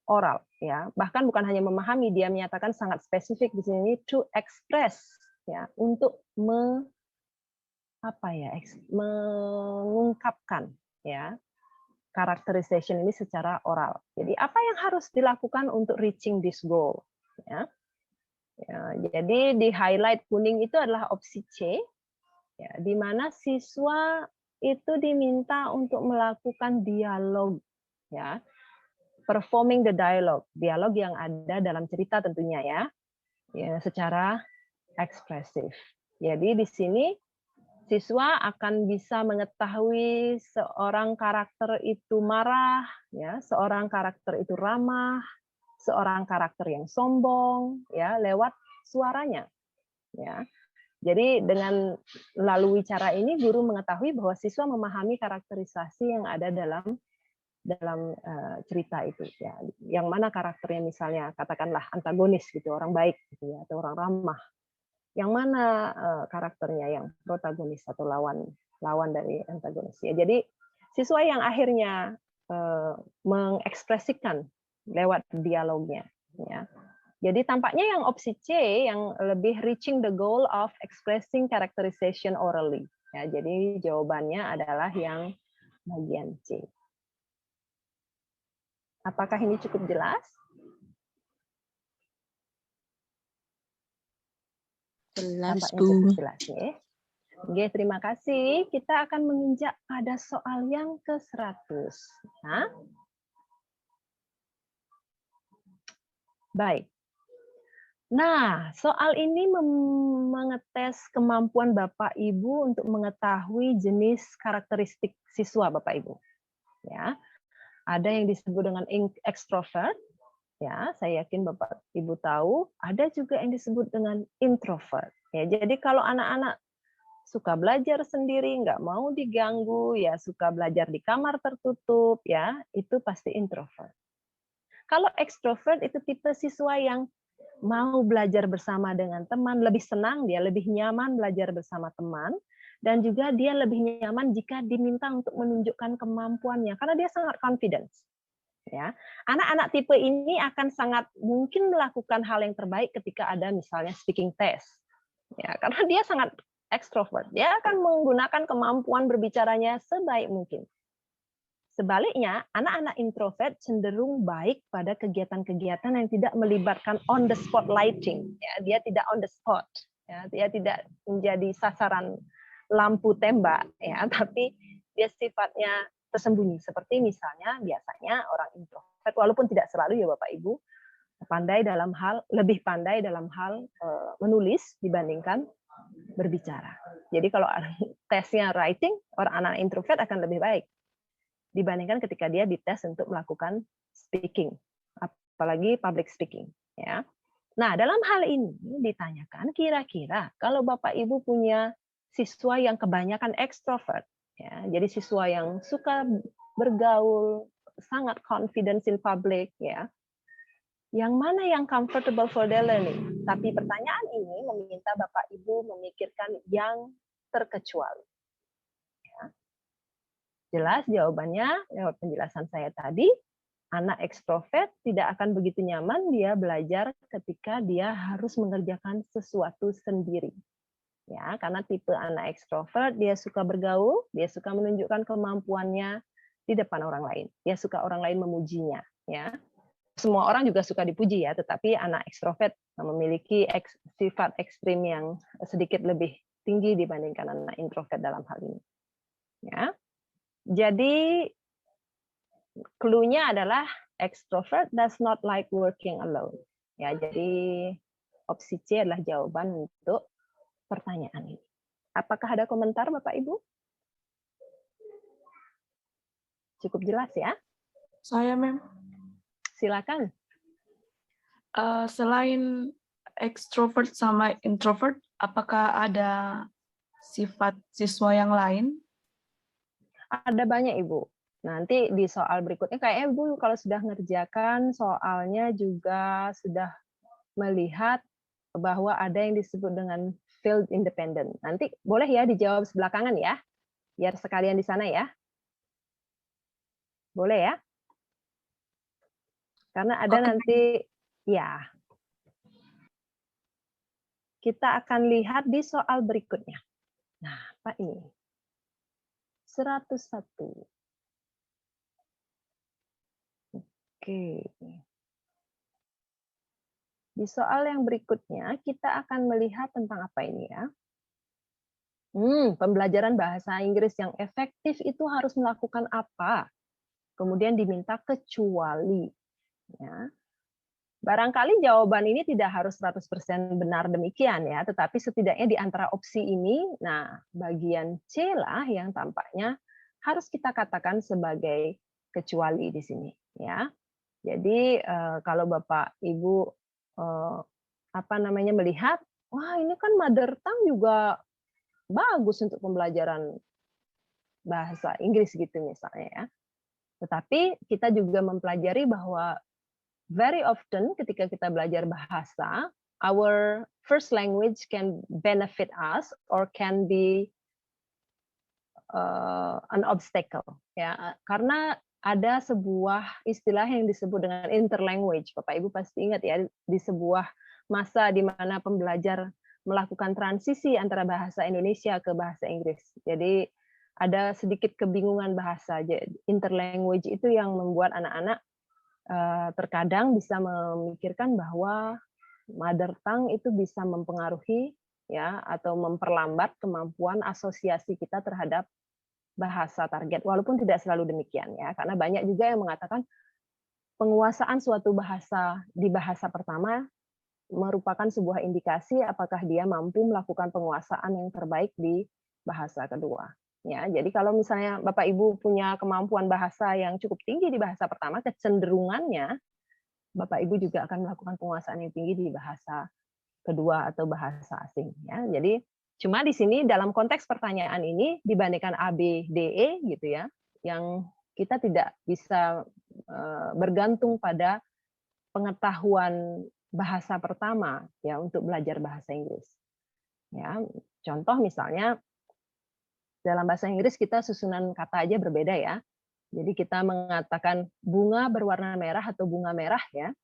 oral, ya. Bahkan bukan hanya memahami, dia menyatakan sangat spesifik di sini to express, ya, untuk mengungkapkan, ya, characterization ini secara oral. Jadi apa yang harus dilakukan untuk reaching this goal, ya. Jadi di highlight kuning itu adalah opsi C, ya, di mana siswa itu diminta untuk melakukan dialog, ya, performing the dialog yang ada dalam cerita tentunya, ya, secara ekspresif. Jadi di sini siswa akan bisa mengetahui seorang karakter itu marah, ya, seorang karakter itu ramah, seorang karakter yang sombong, ya, lewat suaranya, ya. Jadi dengan melalui cara ini guru mengetahui bahwa siswa memahami karakterisasi yang ada dalam cerita itu, ya. Yang mana karakternya misalnya katakanlah antagonis gitu, orang baik gitu, ya, atau orang ramah. Yang mana karakternya yang protagonis atau lawan dari antagonis, ya. Jadi siswa yang akhirnya mengekspresikan lewat dialognya, ya. Jadi tampaknya yang opsi C yang lebih reaching the goal of expressing characterization orally. Ya, jadi jawabannya adalah yang bagian C. Apakah ini cukup jelas? Jelas, Tampaknya Bu. cukup jelas, ya. Oke, terima kasih. Kita akan menginjak pada soal yang ke-100. Nah, baik. Nah, soal ini mengetes kemampuan Bapak Ibu untuk mengetahui jenis karakteristik siswa Bapak Ibu. Ya, ada yang disebut dengan extrovert. Ya, saya yakin Bapak Ibu tahu. Ada juga yang disebut dengan introvert. Ya, jadi kalau anak-anak suka belajar sendiri, nggak mau diganggu, ya suka belajar di kamar tertutup, ya itu pasti introvert. Kalau extrovert itu tipe siswa yang mau belajar bersama dengan teman, lebih senang, dia lebih nyaman belajar bersama teman, dan juga dia lebih nyaman jika diminta untuk menunjukkan kemampuannya, karena dia sangat confident. Ya, anak-anak tipe ini akan sangat mungkin melakukan hal yang terbaik ketika ada misalnya speaking test, ya, karena dia sangat extrovert, dia akan menggunakan kemampuan berbicaranya sebaik mungkin. Sebaliknya, anak-anak introvert cenderung baik pada kegiatan-kegiatan yang tidak melibatkan on the spot lighting. Ya, dia tidak on the spot, ya, dia tidak menjadi sasaran lampu tembak, ya, tapi dia sifatnya tersembunyi. Seperti misalnya biasanya orang introvert, walaupun tidak selalu ya Bapak Ibu, lebih pandai dalam hal menulis dibandingkan berbicara. Jadi kalau tesnya writing, orang anak introvert akan lebih baik dibandingkan ketika dia dites untuk melakukan speaking, apalagi public speaking, ya. Nah, dalam hal ini ditanyakan kira-kira kalau Bapak Ibu punya siswa yang kebanyakan extrovert, ya, jadi siswa yang suka bergaul, sangat confident in public, ya, yang mana yang comfortable for their learning. Tapi pertanyaan ini meminta Bapak Ibu memikirkan yang terkecuali. Jelas jawabannya lewat penjelasan saya tadi, anak ekstrovert tidak akan begitu nyaman dia belajar ketika dia harus mengerjakan sesuatu sendiri. Ya, karena tipe anak ekstrovert dia suka bergaul, dia suka menunjukkan kemampuannya di depan orang lain. Dia suka orang lain memujinya, ya. Semua orang juga suka dipuji ya, tetapi anak ekstrovert memiliki sifat ekstrim yang sedikit lebih tinggi dibandingkan anak introvert dalam hal ini. Ya. Jadi clue-nya adalah extrovert does not like working alone. Ya, jadi opsi C adalah jawaban untuk pertanyaan ini. Apakah ada komentar Bapak Ibu? Cukup jelas ya? Saya, Mem. Silakan. Selain extrovert sama introvert, apakah ada sifat siswa yang lain? Ada banyak Ibu. Nanti di soal berikutnya kayaknya Ibu kalau sudah ngerjakan soalnya juga sudah melihat bahwa ada yang disebut dengan field independent. Nanti boleh ya dijawab sebelakangan ya. Biar sekalian di sana ya. Boleh ya? Karena ada nanti, ya. Kita akan lihat di soal berikutnya. Nah, apa ini? 101. Oke. Di soal yang berikutnya, kita akan melihat tentang apa ini ya? Pembelajaran bahasa Inggris yang efektif itu harus melakukan apa? Kemudian diminta kecuali. Ya. Barangkali jawaban ini tidak harus 100% benar demikian ya, tetapi setidaknya di antara opsi ini, nah bagian C lah yang tampaknya harus kita katakan sebagai kecuali di sini ya. Jadi kalau Bapak Ibu melihat, wah ini kan mother tongue juga bagus untuk pembelajaran bahasa Inggris gitu misalnya ya. Tetapi kita juga mempelajari bahwa very often ketika kita belajar bahasa, our first language can benefit us or can be an obstacle ya. Karena ada sebuah istilah yang disebut dengan interlanguage. Bapak Ibu pasti ingat ya, di sebuah masa di mana pembelajar melakukan transisi antara bahasa Indonesia ke bahasa Inggris. Jadi ada sedikit kebingungan bahasa. Interlanguage itu yang membuat anak-anak terkadang bisa memikirkan bahwa mother tongue itu bisa mempengaruhi ya atau memperlambat kemampuan asosiasi kita terhadap bahasa target, walaupun tidak selalu demikian ya, karena banyak juga yang mengatakan penguasaan suatu bahasa di bahasa pertama merupakan sebuah indikasi apakah dia mampu melakukan penguasaan yang terbaik di bahasa kedua. Ya, jadi kalau misalnya Bapak Ibu punya kemampuan bahasa yang cukup tinggi di bahasa pertama, kecenderungannya Bapak Ibu juga akan melakukan penguasaan yang tinggi di bahasa kedua atau bahasa asing. Ya, jadi cuma di sini dalam konteks pertanyaan ini dibandingkan A, B, D, E gitu ya, yang kita tidak bisa bergantung pada pengetahuan bahasa pertama ya untuk belajar bahasa Inggris. Ya, contoh misalnya dalam bahasa Inggris kita susunan kata aja berbeda ya. Jadi kita mengatakan bunga berwarna merah atau bunga merah ya.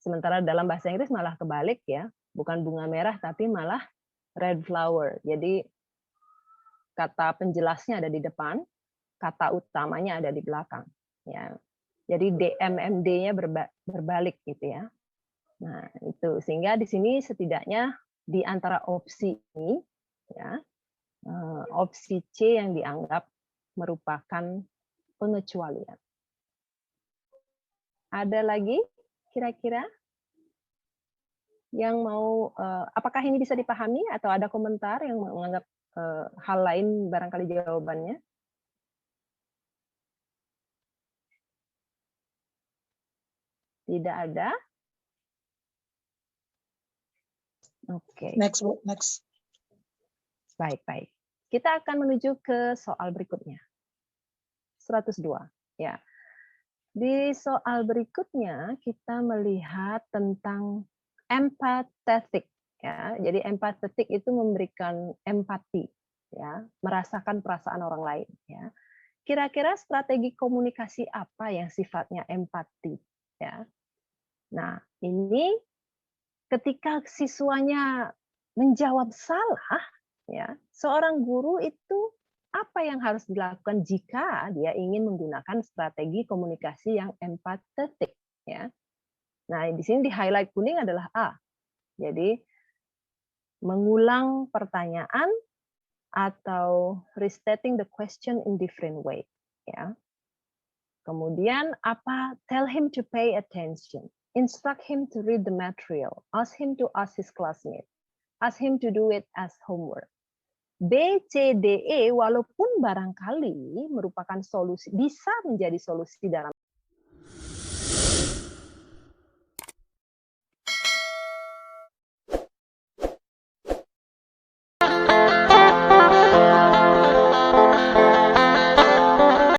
Sementara dalam bahasa Inggris malah kebalik ya, bukan bunga merah tapi malah red flower. Jadi kata penjelasnya ada di depan, kata utamanya ada di belakang. Ya. Jadi DMMD-nya berbalik gitu ya. Nah itu sehingga di sini setidaknya di antara opsi ini, ya, opsi C yang dianggap merupakan pengecualian. Ada lagi kira-kira yang mau, apakah ini bisa dipahami atau ada komentar yang menganggap hal lain barangkali jawabannya? Tidak ada? Oke. Next. Baik. Kita akan menuju ke soal berikutnya. 102. Ya. Di soal berikutnya kita melihat tentang empathetic ya. Jadi empathetic itu memberikan empati ya, merasakan perasaan orang lain ya. Kira-kira strategi komunikasi apa yang sifatnya empati ya. Nah, ini ketika siswanya menjawab salah ya, seorang guru itu apa yang harus dilakukan jika dia ingin menggunakan strategi komunikasi yang empathetic ya. Nah, di sini di highlight kuning adalah A. Jadi mengulang pertanyaan atau restating the question in different way ya. Kemudian apa? Tell him to pay attention. Instruct him to read the material. Ask him to ask his classmate. Ask him to do it as homework. B, C, D, E walaupun barangkali merupakan solusi, bisa menjadi solusi dalam